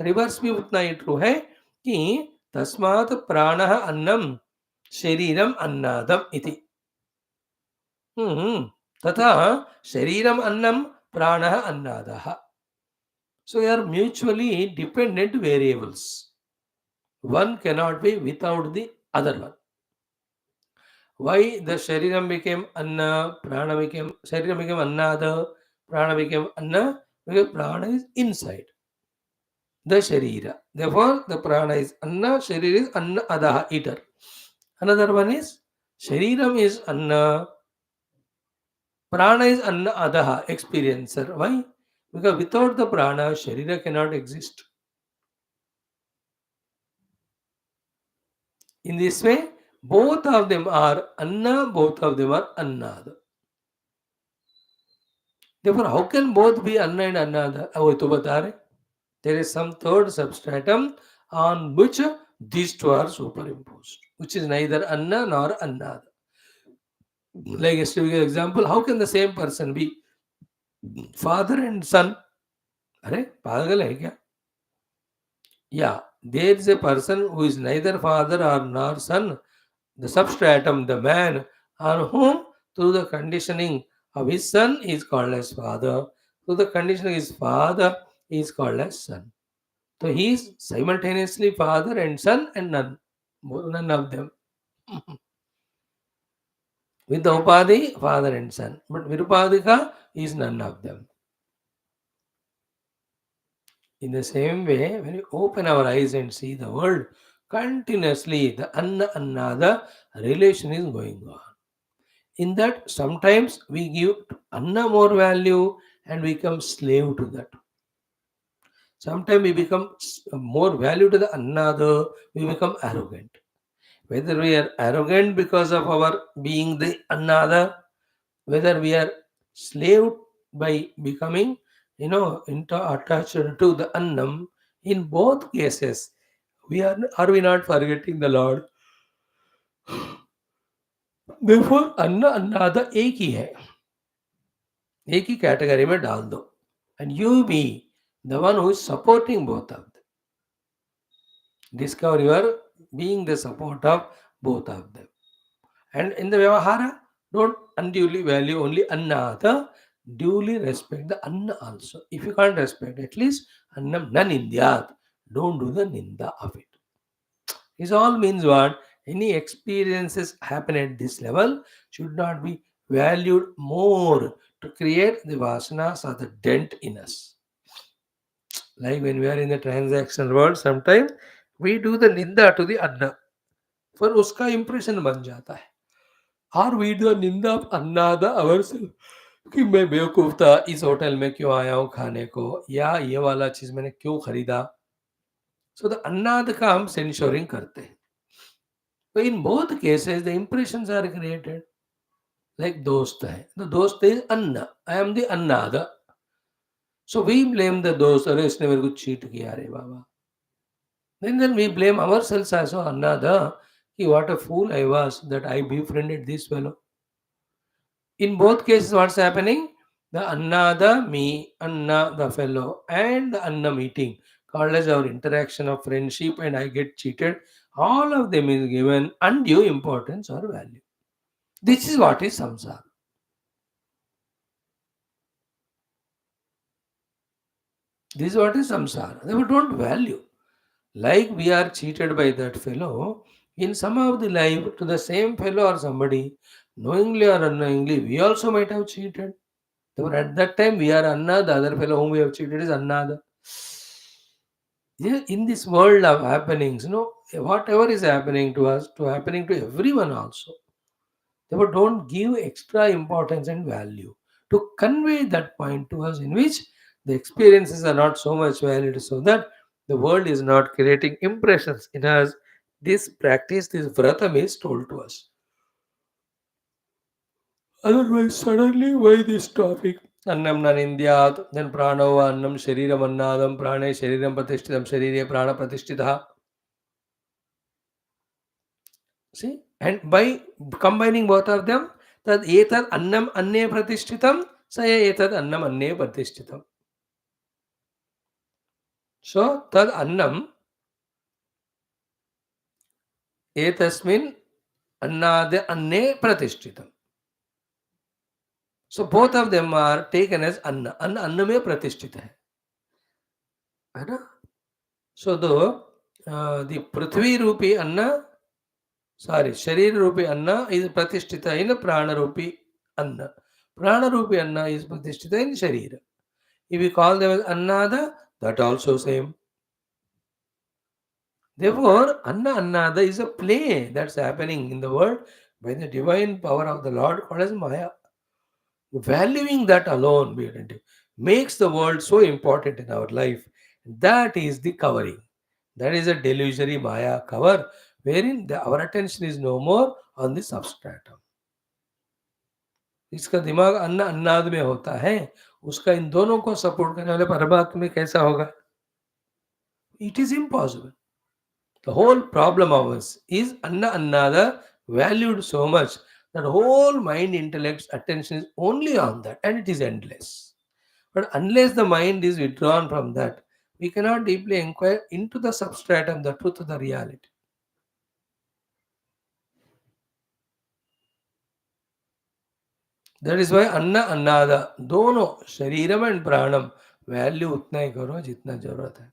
Reverse भी उतना ही true है कि तस्मात् प्राणः अन्नम शरीरम अन्नादम इति तथा शरीरम अन्नम प्राणः अन्नादः. So they are mutually dependent variables. One cannot be without the other one. Why the shariram became anna, prana became shariram became annada, prana became anna? Because prana is inside the sharira. Therefore, the prana is anna, sharira is anna adaha, eater. Another one is shariram is anna, prana is anna adaha, experiencer. Why? Because without the prana, sharira cannot exist. In this way, both of them are anna, both of them are annada. Therefore, how can both be anna and annada? There is some third substratum on which these two are superimposed, which is neither anna nor annada. Like yesterday example, how can the same person be father and son? अरे पागल है क्या? Yeah, there is a person who is neither father or nor son, the substratum, the man, on whom through the conditioning of his son is called as father, through the conditioning of his father is called as son. So he is simultaneously father and son and none of them. With the Upadhi, father and son. But Virupadika is none of them. In the same way, when we open our eyes and see the world, continuously the anna annada relation is going on. In that, sometimes we give anna more value and become slave to that. Sometimes we become more value to the annada, we become arrogant. Whether we are arrogant because of our being the annada, whether we are slave by becoming, attached to the annam, in both cases, are we not forgetting the Lord? Therefore अन्न अन्नाद एक ही है, एक ही category में डाल दो, and you be the one who is supporting both of them. Discover your being the support of both of them. And in the Vyavahara, don't unduly value only Annada, duly respect the Anna also. If you can't respect, at least Annam nan Indyat. Don't do the Ninda of it. This all means what? Any experiences happen at this level should not be valued more to create the vasanas or the dent in us. Like when we are in the transactional world, sometimes we do the Ninda to the Anna. For uska impression ban jata hai. और we do निंदा अन्नादा ourself कि मैं बेवकूफ था, इस hotel में क्यों आया हूँ खाने को, या ये वाला चीज मैंने क्यों खरीदा. सो द अन्नाद का हम सेंशोरिंग करते हैं. तो in both cases the impressions are created. Like दोस्त है, the dost is anna, I am the annad. So we blame the dost, अरे इसने मेरे को चीट किया, अरे बाबा. Then we blame ourselves as well, annada, कि what a fool I was that I befriended this fellow. In both cases, what's happening? The Anna, the me, Anna, the fellow, and the Anna meeting, called as our interaction of friendship, and I get cheated. All of them is given undue importance or value. This is what is samsara. This is what is samsara. They don't value. Like we are cheated by that fellow, in some of the life to the same fellow or somebody, knowingly or unknowingly, we also might have cheated. Therefore, at that time, we are Anna, the other fellow whom we have cheated is Anna. In this world of happenings, whatever is happening to us, to happening to everyone also. Therefore, don't give extra importance and value to convey that point to us in which the experiences are not so much valid, so that the world is not creating impressions in us. This practice, this vratam is told to us. Otherwise, suddenly, why this topic? Annam nanindhyat, then prano va annam shariram annadam, prane shariram pratishthitam, sharire prana pratishtitha. See? And by combining both of them, tad etad annam anne pratishthitam, saya etad annam anne pratishthitam. So, tad annam etasmin annade anne pratishthitam. So, both of them are taken as anna. Anna में प्रतिष्ठित है ना? So, the prithvi rupi anna, sorry, sharir rupi anna is pratishtita in prana rupi anna. Prana rupi anna is pratishtita in sharira. If we call them as annada, that also same. Therefore, annada is a play that's happening in the world by the divine power of the Lord called as Maya. Valuing that alone makes the world so important in our life. That is the covering. That is a delusory Maya cover wherein our attention is no more on the substratum. इसका दिमाग अन्न अन्नाद में होता है, उसका इन दोनों को support करने वाले परमात्मा में कैसा होगा? It is impossible. The whole problem of us is anna annada valued so much that whole mind intellect's attention is only on that, and it is endless. But unless the mind is withdrawn from that, we cannot deeply inquire into the substratum, the truth of the reality. That is why अन्ना अन्नादा दोनों शरीरम and प्राणम value उतना ही करो जितना जरूरत है.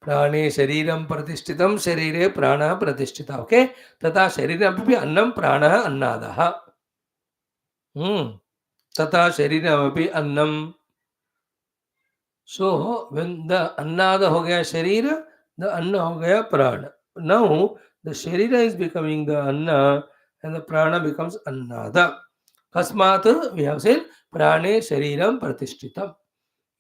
प्राणे शरीरम प्रतिष्ठितम शरीरे प्राणः प्रतिष्ठिता. ओके, तथा शरीरमपि अन्नं प्राणः अन्नादः. तथा शरीरमपि अन्नं. So when the annada ho gaya sharira, the anna ho gaya prana. Now the sharira is becoming the anna and the prana becomes annada. Kasmat we have said prane shariram pratishthitam.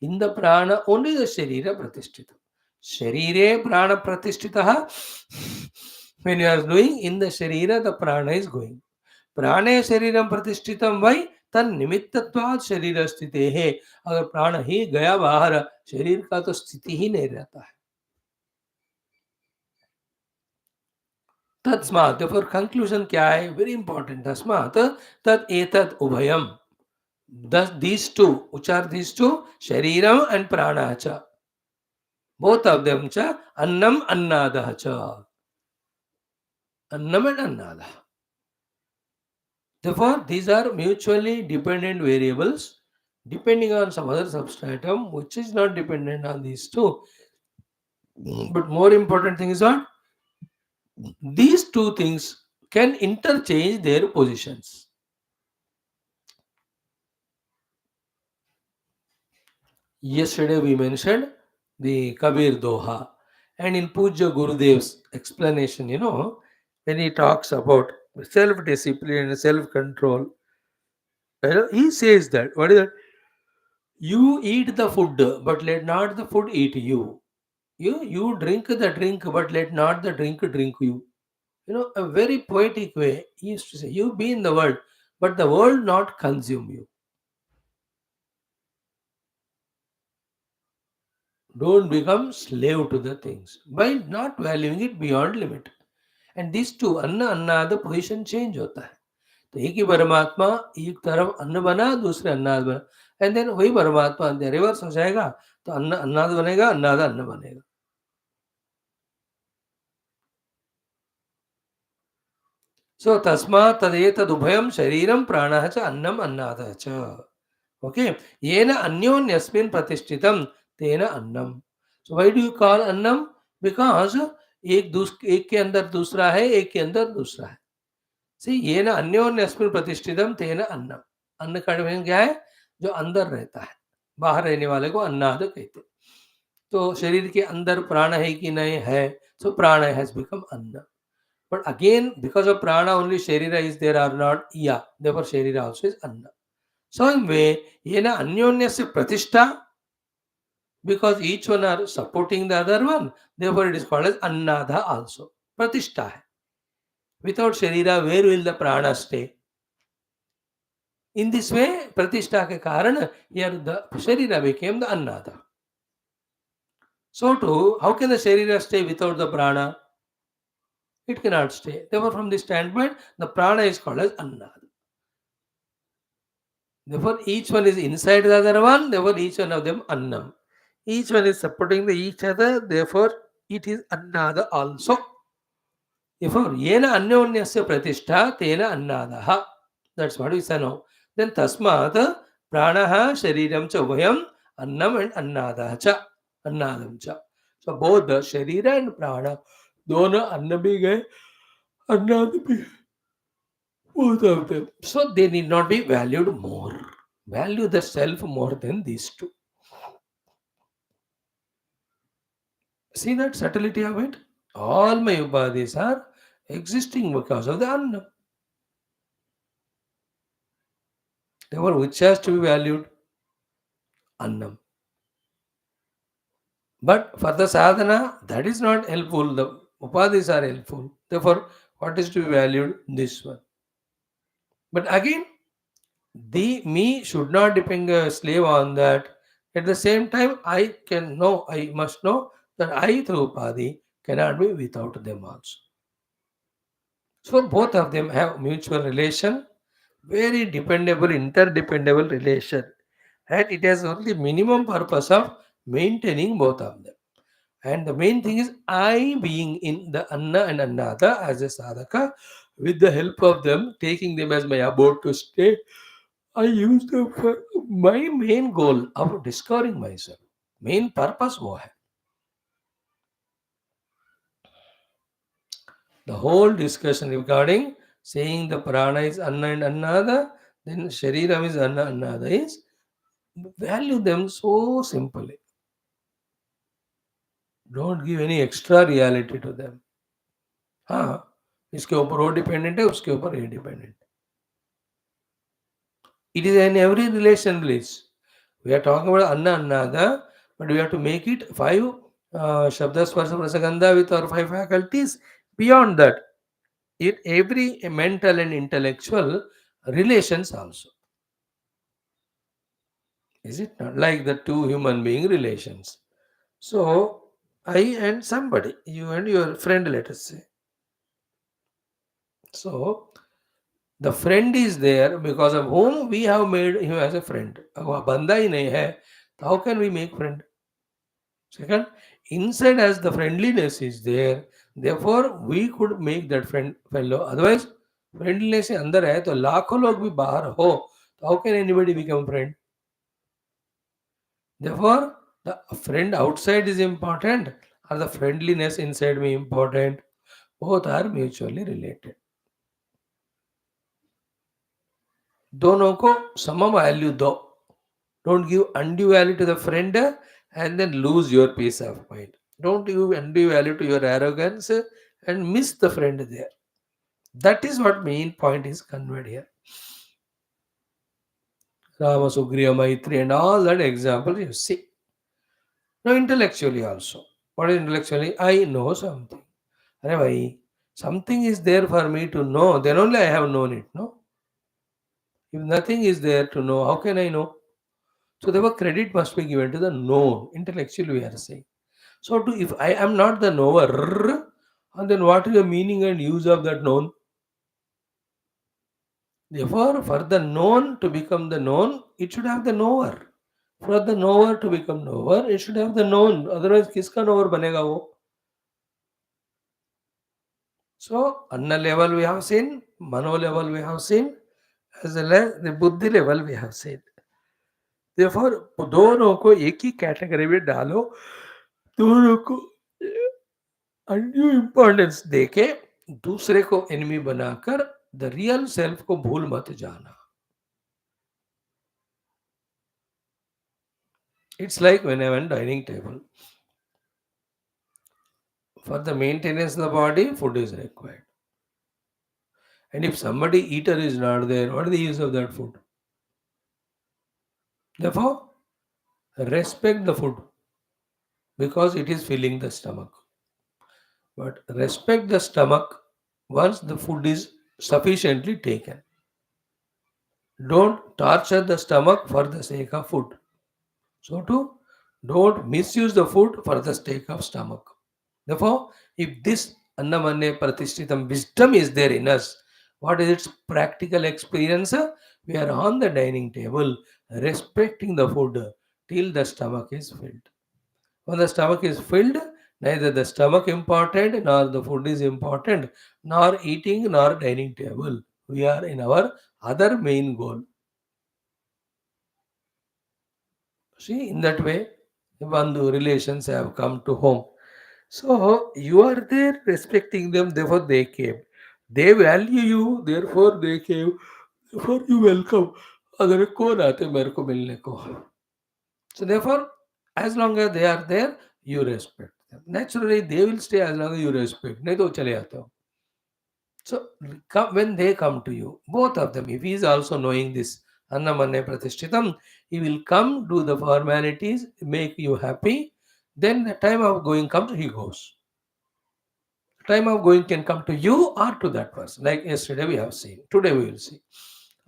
In the prana only the sharira pratishthitam. Sharire prana pratishtitah. When you are doing in the sharira, the prana is going. प्राणे शरीरम प्रतिष्ठितम वही तन निमित्तत्वात् शरीर स्थिति है. अगर प्राण ही गया बाहर, शरीर का तो स्थिति ही नहीं रहता है. तस्मात्, therefore conclusion क्या है? Very important. तस्मात् तद एतद उभयम. Thus these two, which are these two? Shariram and prana cha. Both of them cha annam annada cha. Annam and annada. Therefore, these are mutually dependent variables depending on some other substratum which is not dependent on these two. But more important thing is what? These two things can interchange their positions. Yesterday we mentioned the Kabir Doha, and in Puja Gurudev's explanation, when he talks about self discipline and self control, he says that what is that? You eat the food, but let not the food eat you. You drink the drink, but let not the drink drink you. A very poetic way. He used to say, you be in the world, but the world not consume you. Don't become slave to the things by not valuing it beyond limit. And these two anna annad position change होता है. तो एक ही परमात्मा एक तरफ अन्न बना, दूसरे अन्नाद बना, एंड देन वही परमात्मा रिवर्स हो जाएगा, तो अन्न अन्नाद बनेगा, अन्नाद अन्न बनेगा. So tasma tadetad ubhayam shariram pranah cha annam annada cha. Okay. Yena anyonyasmin pratishtitam tena annam. So why do you call annam? Because एक के अंदर दूसरा है, एक के अंदर दूसरा है. See, येन अन्योन्यस्मिन् प्रतिष्ठितम तेन अन्नम. अन्न का definition क्या है? जो अंदर रहता है. बाहर रहने वाले को अन्नाद कहते हैं. तो शरीर के अंदर प्राण है कि नहीं है, so prana has become anna. But again, because of prana only Sharira is there or not, yeah, therefore Sharira also is Anna. Same way, yena anyonyasya pratishtha, because each one are supporting the other one, therefore it is called as Annada also. Pratishtha hai. Without Sharira, where will the prana stay? In this way, Pratishtha ke karan, here the Sharira became the Annada. So too, how can the Sharira stay without the prana? It cannot stay. Therefore, from this standpoint, the prana is called as Annada. Therefore, each one is inside the other one, therefore, each one of them annam. Each one is supporting the each other, therefore, it is annada also. Therefore, yena anyonyasya pratishtha, tena annadaha. That's what we say now. Then tasmat pranaha shariram cha vayam annam and annadaha cha. Annadam cha. So both the sharira and prana, दोनों अन्न भी गए, अन्नाद भी गए. Both of them. So they need not be valued more. Value the self more than these two. See that subtlety of it? All my upadhis are existing because of the Anna. Therefore, which has to be valued? Annam. But for the sadhana, that is not helpful. The upadhis are helpful. Therefore, what is to be valued? This one. But again, the me should not depend a slave on that. At the same time, I must know that I through upadhi cannot be without them also. So both of them have mutual relation, very dependable, interdependable relation, and it has only minimum purpose of maintaining both of them. And the main thing is I being in the Anna and Annada as a sadhaka, with the help of them, taking them as my abode to stay, I use them for my main goal of discovering myself. Main purpose वो है. The whole discussion regarding saying the prana is Anna and Annada, then Shariram is Anna Annada is value them so simply. Don't give any extra reality to them. हाँ, इसके ऊपर वो dependent है, उसके ऊपर ये dependent. It is in every relation bliss. We are talking about Anna Annada, but we have to make it five Shabda Sparsa Prasagandha with our five faculties. Beyond that, in every mental and intellectual relations also. Is it not like the two human being relations? So, I and somebody, you and your friend, let us say. So the friend is there because of whom we have made him as a friend. अब वह बंदा ही नहीं है, तो how can we make friend? Second, inside as the friendliness is there, therefore we could make that friend fellow. Otherwise, friendliness से अंदर है तो लाखों लोग भी बाहर हो, तो how can anybody become friend? Therefore, the friend outside is important, or the friendliness inside me important. Both are mutually related. दोनों को सम वैल्यू दो. Don't give undue value to the friend and then lose your peace of mind. Don't give undue value to your arrogance and miss the friend there. That is what main point is conveyed here. Rama, Sugriva, Maitri, and all that example you see. Now intellectually also. What is intellectually? I know something. Arey bhai, something is there for me to know. Then only I have known it. No. If nothing is there to know, how can I know? So therefore credit must be given to the known. Intellectually we are saying. So to, if I am not the knower, and then what is the meaning and use of that known? Therefore, for the known to become the known, it should have the knower. For the knower to become knower, it should have the known. Otherwise, kiska knower banega wo? So, anna level we have seen, mano level we have seen, as well as the buddhi level we have seen. Therefore, दोनों को एक ही category में डालो, दोनों को undue importance देके दूसरे को एनिमी बनाकर द रियल सेल्फ को भूल मत जाना. It's like when I went dining table. For the maintenance of the body, food is required. And if somebody eater is not there, what is the use of that food? Therefore, respect the food because it is filling the stomach. But respect the stomach once the food is sufficiently taken. Don't torture the stomach for the sake of food. So too, don't misuse the food for the sake of stomach. Therefore, if this Annamane Pratishtitam wisdom is there in us, what is its practical experience? We are on the dining table, respecting the food till the stomach is filled. When the stomach is filled, neither the stomach important, nor the food is important, nor eating, nor dining table. We are in our other main goal. See, in that way, Bandhu relations have come to home. So you are there respecting them, therefore they came. They value you, therefore they came. Therefore you welcome. अगर कौन आते मेरे को मिलने को? So therefore, as long as they are there, you respect them. Naturally, they will stay as long as you respect. नहीं तो चले आते हो. So when they come to you, both of them, if he is also knowing this, Annamanne Pratishtitam, he will come, do the formalities, make you happy. Then the time of going comes, he goes. Time of going can come to you or to that person. Like yesterday we have seen. Today we will see.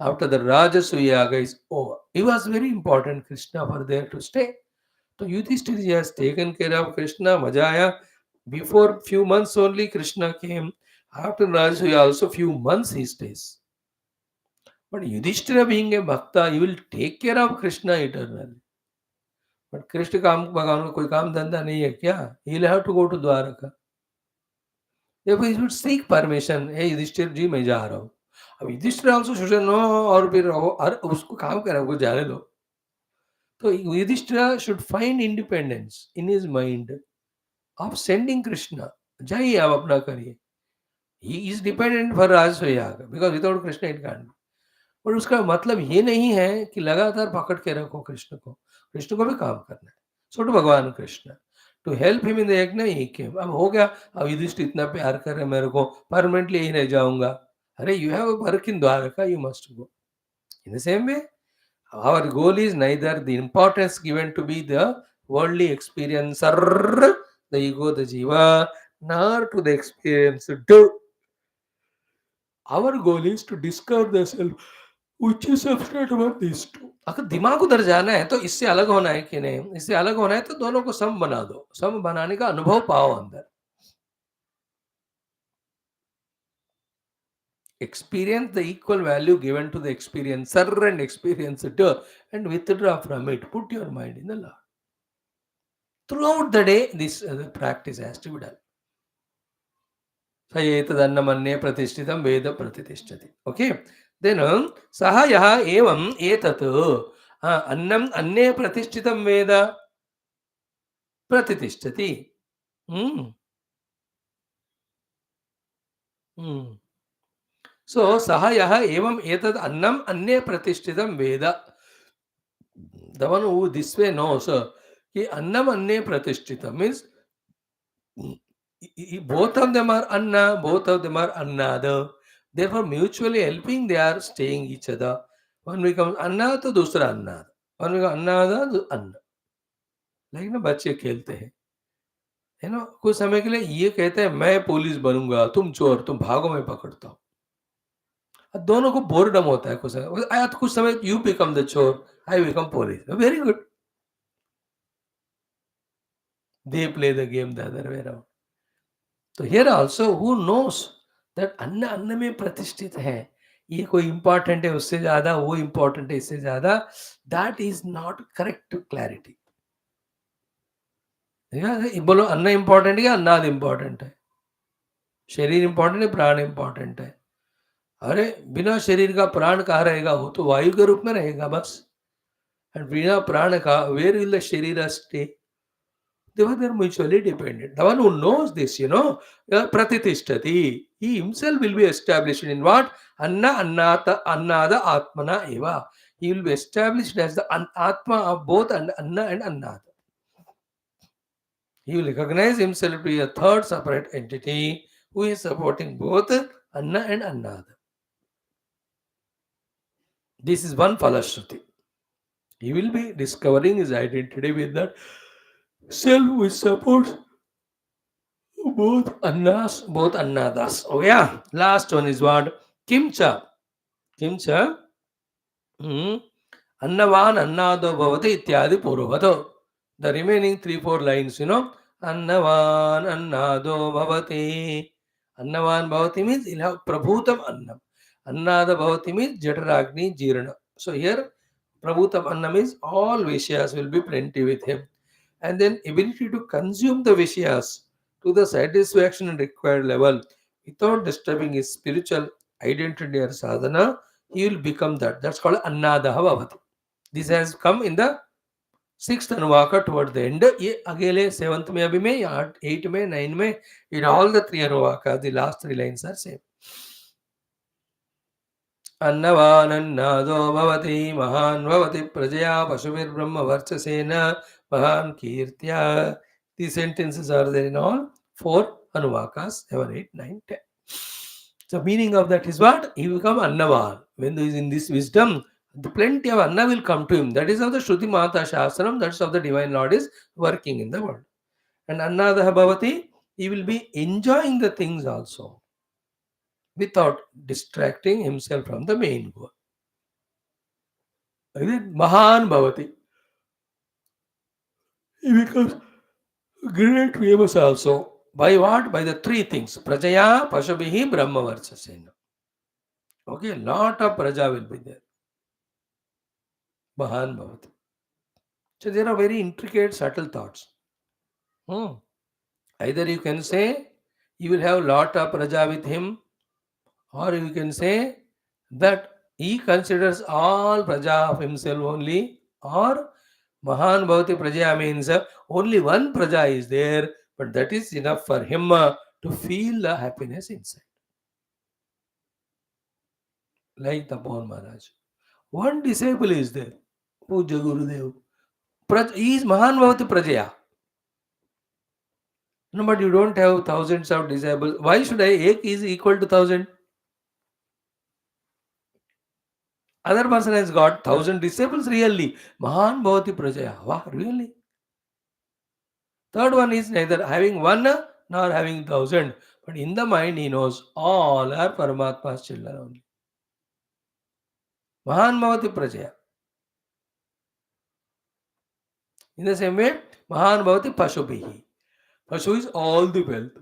After the Rajasuya Yaga is over, it was very important Krishna for there to stay. So Yudhishthira has taken care of Krishna, Majaya. Before few months only Krishna came. After Rajasuya also few months he stays. But Yudhishthira being a Bhakta, he will take care of Krishna eternally. But Krishna काम भगवान को कोई काम धंधा नहीं है क्या? He will have to go to Dwaraka. Therefore, he should seek permission. Hey, Yudhishthir जी मैं जा रहा हूँ. अब Yudhishthir also should say no और फिर उसको काम करा उसको जाने दो. तो Yudhishthir should find independence in his mind of sending Krishna. जाइए आप अपना करिए. He is dependent for Rajasuya because without Krishna it can't be. पर उसका मतलब ये नहीं है कि लगातार पकड़ के रखो कृष्ण को. कृष्ण को भी काम करना है. So to भगवान Krishna. To help him in the yajna he came. अब हो गया. अब युधिष्ठिर इतना प्यार कर रहे मेरे को परमानेंटली यही रह जाऊंगा. अरे you have a work in Dwaraka, you must go. In the same way, our goal is neither the importance given to be the worldly experiencer, the ego, the jiva, nor to the experience to. Our goal is to discover the self, which is substrate about these two. अगर दिमाग उधर जाना है तो इससे अलग होना है कि नहीं, इससे अलग होना है तो दोनों को सम बना दो. सम बनाने का अनुभव पाओ अंदर. Experience the equal value given to the experiencer and experiencer, and withdraw from it. Put your mind in the Lord. Throughout the day, this practice has to be done. स एतदन्नमन्ये प्रतिष्ठितं वेद प्रतिष्ठति. Okay. Then सः यः एवम् एतत् अन्नम् अन्ये प्रतिष्ठितं वेद प्रतिष्ठति. Hmm. Hmm. So सः यः एवम् एतत् अन्नम् अन्ये प्रतिष्ठितं वेद. The one who this way knows कि अन्नम् अन्ये प्रतिष्ठितं means both of them are anna, both of them are annada. Therefore, mutually helping, they are staying each other. One becomes anna, तो दूसरा अन्ना. One becomes अन्नादा, तो अन्ना. लाइक ना बच्चे खेलते हैं, है ना, कुछ समय के लिए ये कहते हैं मैं पुलिस बनूंगा, तुम चोर, तुम भागो, मैं पकड़ता हूँ. अब दोनों को बोरडम होता है कुछ समय you become the chor, I become police. Very good. They play the game the other way around. तो here also who knows that anna anna में प्रतिष्ठित है, ये कोई इंपॉर्टेंट है उससे ज्यादा, वो इंपॉर्टेंट है इससे ज्यादा, that is not correct clarity. बोलो अन्न इंपॉर्टेंट है, अन्नाद इंपॉर्टेंट है, शरीर इंपॉर्टेंट है, प्राण इंपॉर्टेंट है. अरे बिना शरीर का प्राण कहाँ रहेगा, वो तो वायु के रूप में रहेगा बस. एंड बिना प्राण का वेयर विल द शरीर stay. They're mutually dependent. The one who knows this, pratitishthati, he himself will be established in what? Anna annata annada atmana eva. He will be established as the atma of both anna and annada. He will recognize himself to be a third separate entity who is supporting both anna and annada. This is one falashruti. He will be discovering his identity with that self which supports both annas, both annadas. Oh yeah. Last one is what? Kimcha. Kimcha. Annavan annado bhavati ityadi purvato. The remaining 3-4 lines, Annavan annado bhavati. Annavan bhavati means he'll have prabhutam annam. Annada bhavati means jataragni jirana. So here prabhutam annam means all vishyas will be plenty with him. And then ability to consume the vishyas to the satisfaction and required level without disturbing his spiritual identity or sadhana, he will become that. That's called annadaha bhavati. This has come in the sixth anuvaka toward the end. ये अगले seventh में अभी में या 8 में 9 में, in all the 3 anuvaka, the last 3 lines are same. अन्नवानन्नादो भवति महान् भवति प्रजया पशुभिर्ब्रह्म वर्चसेन महान् कीर्त्या. The sentences are there in all 4 anuvakas, 7, 8, 9, 10. So meaning of that is what? He will become annavan. When he is in this wisdom, the plenty of anna will come to him. That is how the Shruti Mata Shastram, that's how the Divine Lord is working in the world. And annadaha bhavati, he will be enjoying the things also, without distracting himself from the main goal. Again, Mahan Bhavati. He becomes great famous also. By what? By the 3 things. Prajaya, Pashabhihi, Brahma Varchasena. Okay, lot of Praja will be there. Mahan Bhavati. So there are very intricate, subtle thoughts. Either you can say you will have lot of Praja with him, or you can say that he considers all Praja of himself only, or Mahan Bhavati Praja means only one Praja is there, but that is enough for him to feel the happiness inside. Like Tapon Maharaj. One disciple is there, Puja Gurudev. He is Mahan Bhavati Prajaya. No, but you don't have thousands of disciples. Why should I? Ek is equal to 1,000. Other person has got 1,000 disciples really. Mahan Bhavati Prajaya. Wow, really? Third one is neither having one nor having 1,000. But in the mind he knows all are Paramatma's children only. Mahan Bhavati Prajaya. In the same way, Mahan Bhavati Pashubihi. Pashu is all the wealth.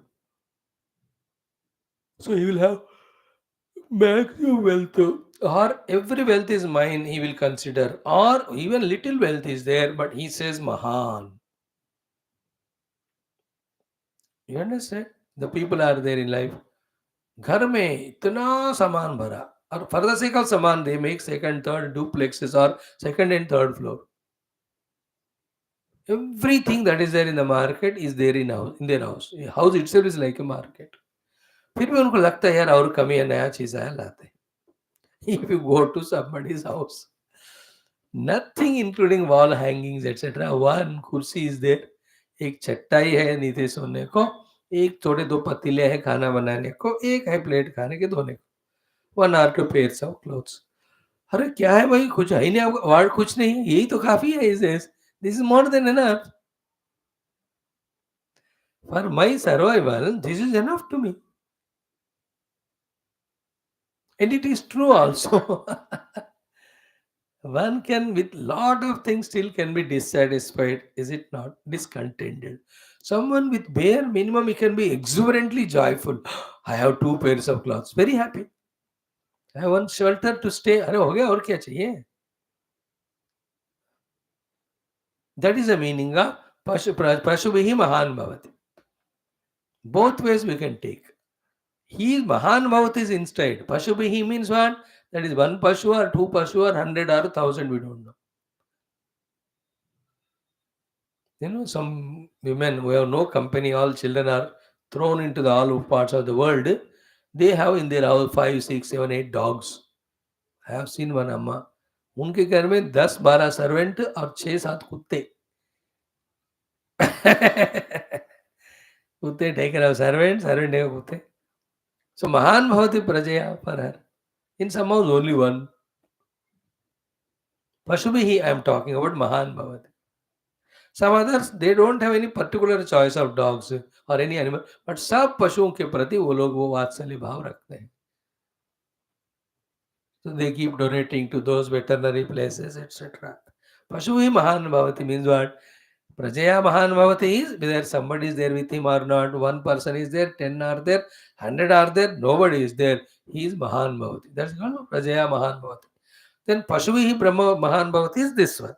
So he will have maximum wealth, or every wealth is mine, he will consider, or even little wealth is there, but he says Mahan. You understand? The people are there in life. घर में इतना सामान भरा, और for the sake of saman they make second third duplexes or second and third floor. Everything that is there in the market is there in house, in their house. A house itself is like a market. फिर भी उनको लगता है यार और कमी है, नया चीज है लाते हैं. If you go to somebody's house, nothing including wall hangings etc. One kursi is there, एक चटाई है नीचे सोने को, एक थोड़े दो पतीले हैं खाना बनाने को, एक है प्लेट खाने के धोने को, 1 or 2 pairs of clothes. अरे क्या है भाई, कुछ है ही नहीं आपका, और कुछ नहीं है, यही तो काफी है. Is this is more than enough for my survival. This is enough to me, and it is true also. One can with lot of things still can be dissatisfied, is it not? Discontented. Someone with bare minimum, he can be exuberantly joyful. I have 2 pairs of clothes, very happy. I have one shelter to stay. अरे हो गया, और क्या चाहिए? That is the meaning of Pashubihi Mahan Bhavati. Both ways we can take. He Mahan Bhavat is inside. Pashubihi means what? That is one Pashu or two Pashu or 100 or 1,000, we don't know. You know, some women who have no company, all children are thrown into the all parts of the world. They have in their house 5, 6, 7, 8 dogs. I have seen one अम्मा, उनके घर में 10, 12 servant और 6, 7 कुत्ते. कुत्ते take care of servant, servant take care of कुत्ते. So Mahan Bhavati Prajaya for her. In some house only one. Pashubihi I am talking about Mahan Bhavati. Some others they don't have any particular choice of dogs or any animal, but सब पशुओं के प्रति वो लोग वो वात्सल्य भाव रखते हैं. So they keep donating to those veterinary places, etc. Pashubihi Mahan Bhavati means what? Prajaya Mahan Bhavati is whether somebody is there with him or not. One person is there, 10 are there, 100 are there, nobody is there. He is Mahan Bhavati. That's called Prajaya Mahan Bhavati. Then Pashubihi Brahma Mahan Bhavati is this one.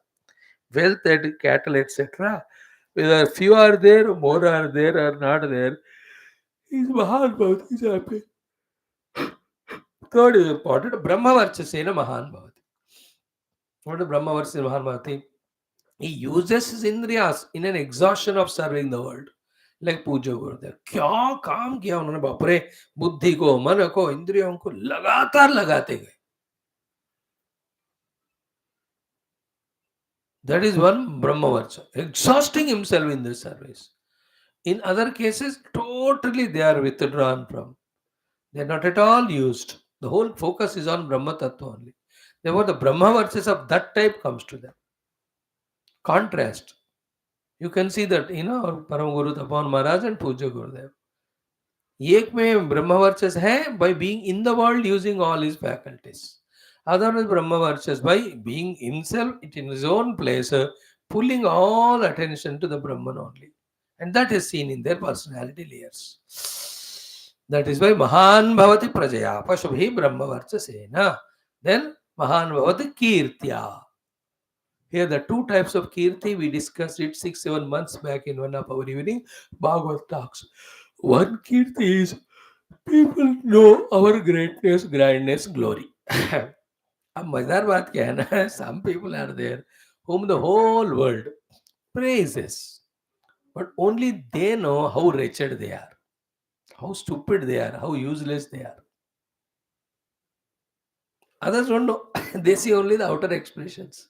Wealth and cattle, etc. Whether few are there, more are there or not there, he is Mahan Bhavati. He is happy. Third is important, Brahma Varchasena Mahan Bhavati. What is Brahma Varchasena Mahan Bhavati? He uses his indriyas in an exhaustion of serving the world. Like पूज्य गुरुदेव क्या काम किया उन्होंने, बापरे, बुद्धि को, मन को, इंद्रियों को लगातार लगाते गए. That is one Brahmavarcha, exhausting himself in this service. In other cases, totally they are withdrawn from. They are not at all used. The whole focus is on Brahma Tattva only. Therefore, the Brahmavarchas of that type comes to them. Contrast. You can see that, Param Guru Tapan Maharaj and Puja Gurudev. एक में ब्रह्मवर्चस है by being in the world using all his faculties. Other is brahmavarchas by being himself in his own place, pulling all attention to the Brahman only. And that is seen in their personality layers. That is why Mahan Bhavati Prajaya Pashabhi Brahmavarchasena. Then Mahan Bhavati Kirtya. Here the two types of Kirti, we discussed it 6, 7 months back in one of our evening Bhagavad talks. One Kirti is people know our greatness, grandness, glory. अब मजेदार बात क्या है ना, some people are there whom the whole world praises, but only they know how wretched they are, how stupid they are, how useless they are. Others don't know. They see only the outer expressions.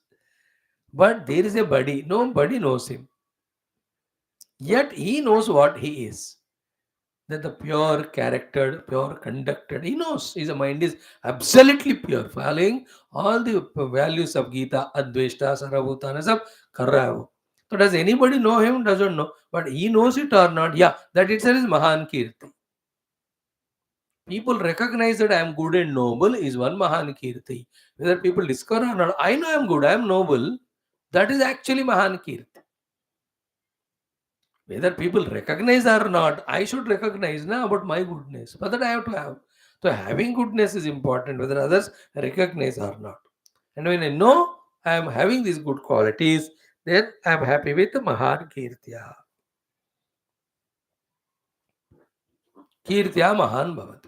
But there is a body. Nobody knows him. Yet he knows what he is. That the pure character, pure conducted, he knows his mind is absolutely pure, following all the values of Gita, Adveshta, Sarvabhutana, sab kar raha hai wo. So does anybody know him? Doesn't know. But he knows it or not? Yeah, that itself is Mahan Kirti. People recognize that I am good and noble is one Mahan Kirti. Whether people discover or not, I know I am good, I am noble. That is actually Mahan Kirti. Whether people recognize or not, I should recognize now about my goodness. For that I have to have. So having goodness is important, whether others recognize or not. And when I know I am having these good qualities, then I am happy with Mahan Kirtya. Kirtya Mahan Bhavat.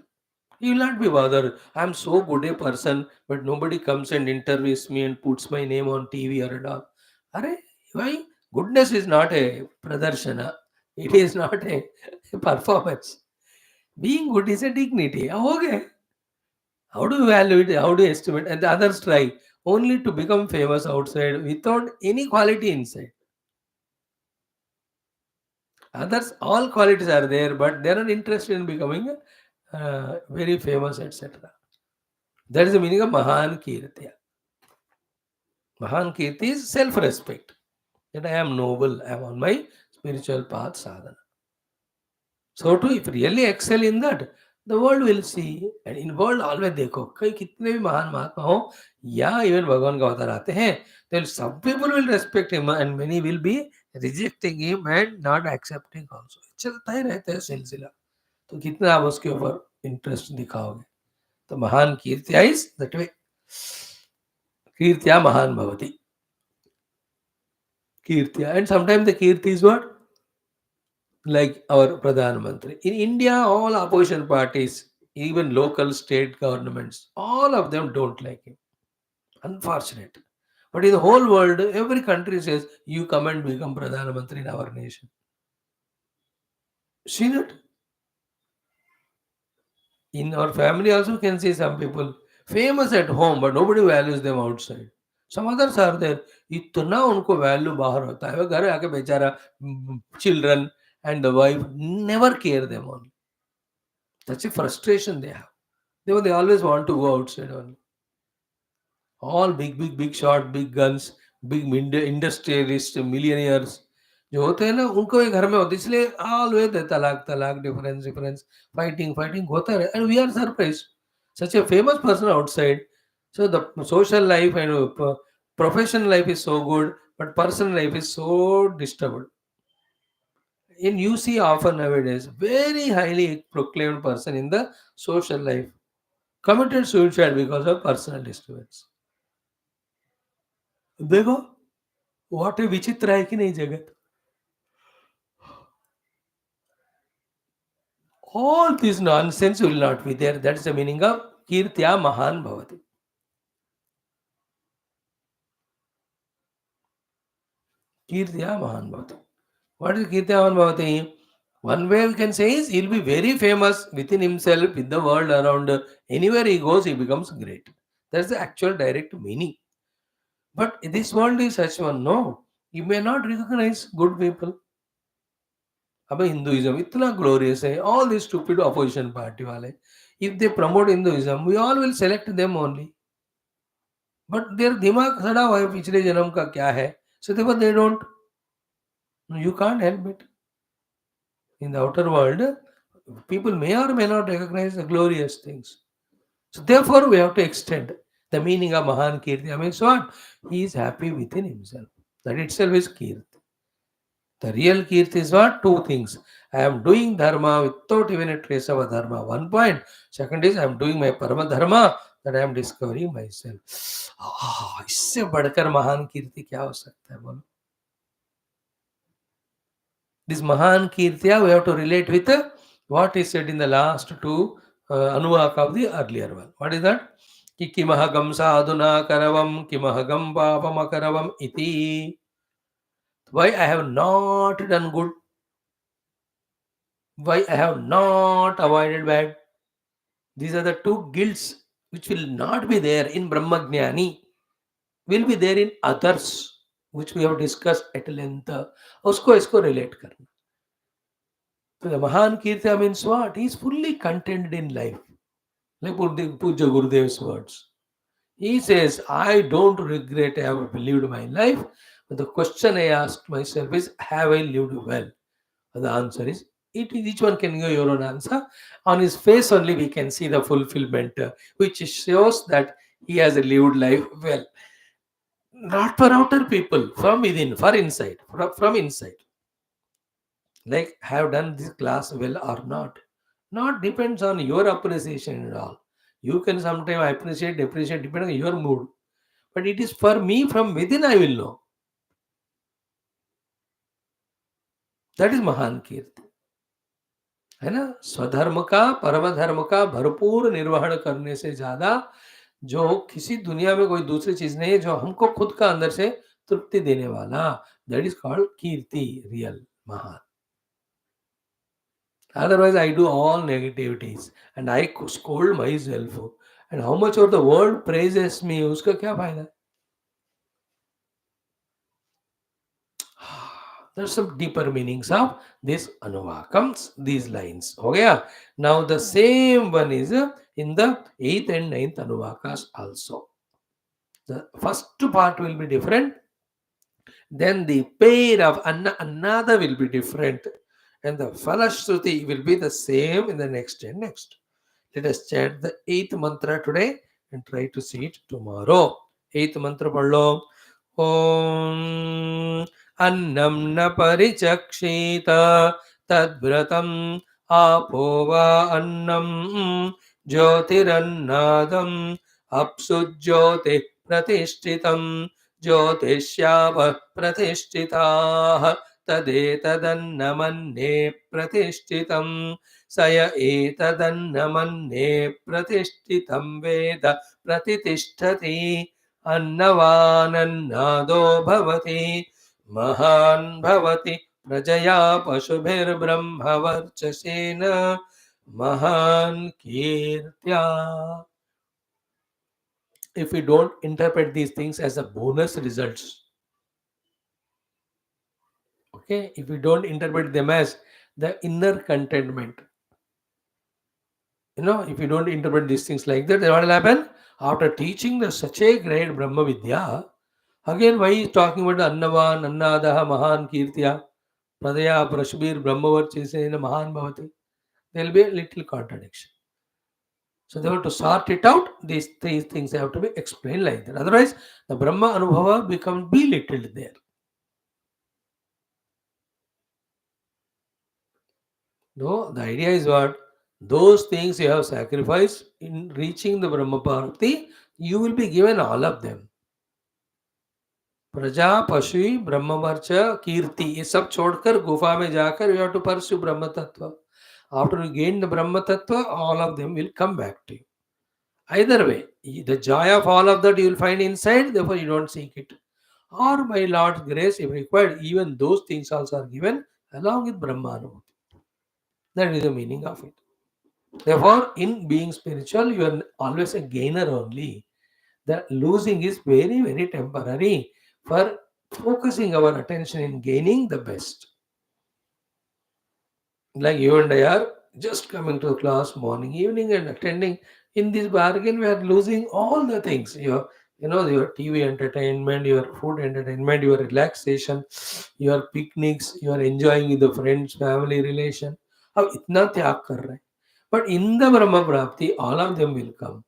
You will not be bothered. I am so good a person, but nobody comes and interviews me and puts my name on TV or at all. Are why? Goodness is not a pradarshana. It is not a performance. Being good is a dignity. Okay. How do you value it? How do you estimate? And the others try only to become famous outside without any quality inside. Others, all qualities are there, but they are not interested in becoming very famous, etc. That is the meaning of Mahan Kirti. Mahan Kirti is self respect. That I am noble, I am on my spiritual path sadhana. So too, if really excel in that, the world will see. And in world always देखो कई कितने भी महान महात्मा हो या even भगवान का अवतार आते हैं, then some people will respect him and many will be rejecting him and not accepting also. चलता ही रहता है सिलसिला. तो कितना आप उसके ऊपर इंटरेस्ट दिखाओगे. तो महान कीर्तिया इज दैट वे. कीर्तिया महान भवति. Kirtiya. And sometimes the Kirti is what? Like our Pradhan Mantri. In India, all opposition parties, even local state governments, all of them don't like him. Unfortunate. But in the whole world, every country says, you come and become Pradhan Mantri in our nation. See that? In our family also can see some people famous at home, but nobody values them outside. Some others are there. इतना उनको value बाहर होता है वो घर आके बेचारा children and the wife never care them only. That's a frustration they have. They always want to go outside only. All big shot, big guns, big industrialists, millionaires जो होते हैं ना उनको ही घर में होते इसलिए ऑलवेज तलाक तलाक डिफरेंस डिफरेंस फाइटिंग होता है and we are surprise such a famous person outside so the social life and professional life is so good but personal life is so disturbed. In you see often nowadays very highly proclaimed person in the social life committed suicide because of personal disturbance. देखो what a विचित्र है कि नहीं जगत. All this nonsense will not be there. That's the meaning of kirtya mahan bhavati. Kirtya mahan bhavati. What is kirtya mahan bhavati? One way we can say is he'll be very famous within himself, with the world around. Anywhere he goes, he becomes great. That's the actual direct meaning. But this world is such one. No, you may not recognize good people. अब Hinduism इतना glorious है all this stupid opposition party वाले if they promote Hinduism we all will select them only but their दिमाग सड़ा हुआ है पिछले जन्म का क्या है so they don't you can't help it in the outer world people may not recognize the glorious things. So therefore we have to extend the meaning of Mahan Kirti. I mean, so what? He is happy within himself. That itself is Kirti. The real Kirti is what? Two things. I am doing dharma without even a trace of a dharma. One point. Second is I am doing my parama dharma that I am discovering myself. इससे बढ़कर महान कीर्ति क्या हो सकता है बोलो. This Mahan Kirtiya we have to relate with what is said in the last two Anuvaka of the earlier one. What is that? Ki kimahagam sadhuna karavam kimahagam papam iti. Why I have not done good? Why I have not avoided bad? These are the two guilts which will not be there in Brahmagnani, will be there in others, which we have discussed at length. उसको इसको relate करना. So the Mahan Kirtya means what? He is fully contented in life. Like Puja Gurudev's words. He says, I don't regret I have lived my life. But the question I asked myself is, have I lived well? And the answer is, each one can give your own answer. On his face only we can see the fulfillment, which shows that he has lived life well. Not for outer people, from within, for inside, from inside. Like, have done this class well or not? Not depends on your appreciation and all. You can sometimes appreciate, depreciate, depending on your mood. But it is for me from within I will know. That is Mahan Kirti. है ना? स्वधर्म का परम धर्म का भरपूर निर्वहन करने से ज्यादा जो किसी दुनिया में कोई दूसरी चीज नहीं है जो हमको खुद का अंदर से तृप्ति देने वाला. That is called Kirti, real महान. Otherwise, I do all negativities and I scold myself. And how much of the world praises me, उसका क्या फायदा? There's some deeper meanings of this anuvakams, these lines. हो गया? Now the same one is in the 8th and 9th anuvakas also. The first part will be different. Then the pair of another will be different. And the Falashruti will be the same in the next and next. Let us chant the 8th mantra today and try to see it tomorrow. 8th mantra padlo. Om Annam na parichakshita tadvratam apova annam jyotirannadam apsujyote pratishtitam ज्योतिष्याव प्रतिष्ठिताः तदेतदन्नमन्ये प्रतिष्ठितं स य एतदन्नमन्ये प्रतिष्ठितं वेद प्रतितिष्ठति अन्नवानन्नादो भवति महान् भवति प्रजया पशुभिर्ब्रह्मवर्चसेन महान् कीर्त्या. If we don't interpret these things as a bonus results, okay, if we don't interpret them as the inner contentment, if you don't interpret these things like that, then what will happen? After teaching such a great Brahma Vidya, again, why he is talking about the Annavan, Annadaha, Mahan Kirtiya, Pradaya, Prashbir, Brahmavarchesena, Mahan Bhavati? There will be a little contradiction. So they have to sort it out. These three things have to be explained like that. Otherwise, the Brahma Anubhava becomes belittled there. No, the idea is what? Those things you have sacrificed in reaching the Brahma Bharati, you will be given all of them. प्रजा पशु ब्रह्मवर्च कीर्ति ये सब छोड़कर गुफा में जाकर you have to pursue ब्रह्म तत्व. After you gain the Brahma tattva, all of them will come back to you. Either way, the joy of all of that you will find inside, therefore you don't seek it. Or by Lord's grace, if required, even those things also are given along with Brahmanubhuti. That is the meaning of it. Therefore, in being spiritual, you are always a gainer only. The losing is very, very temporary for focusing our attention in gaining the best. Like you and I are just coming to class morning, evening, and attending. In this bargain, we are losing all the things. Your TV entertainment, your food entertainment, your relaxation, your picnics, you are enjoying with the friends, family relation. अब इतना त्याग कर रहे हैं. But in the Brahma Prapti, all of them will come.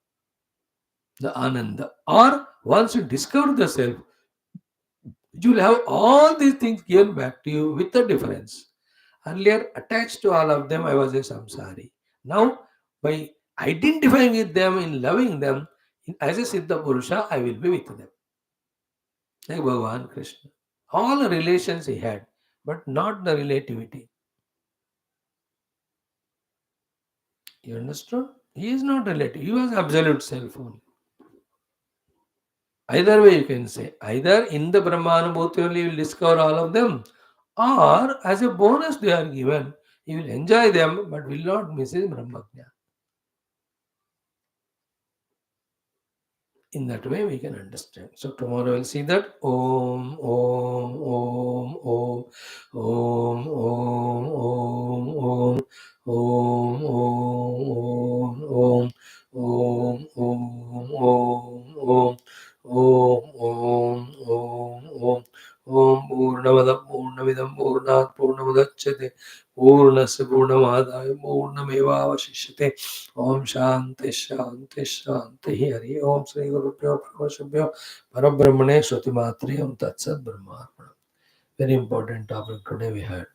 The Ananda. Or once you discover the self, you will have all these things given back to you with the difference. Earlier, attached to all of them, I was a samsari. Now, by identifying with them, in loving them, as a Siddha Purusha, I will be with them. Like Bhagavan Krishna. All relations he had, but not the relativity. You understood? He is not relative. He was absolute self only. Either way you can say. Either in the Brahmanubhuti only you will discover all of them, or as a bonus they are given. You will enjoy them, but will not miss his Brahmajna. In that way we can understand. So tomorrow we'll see that Om Om Om Om Om Om Om Om Om Om Om Om Om Om Om Om Om Om Om Purnamada Purnamidam Purnat Purnamudachyate Purnasya Purnamādaya Purnamevavashishyate. Om Shanti Shanti Shanti Hari Om Sri Guru Pyo Parabrahmane Shruti MAATRE Om Tat Sat Brahma. Very important topic today we had.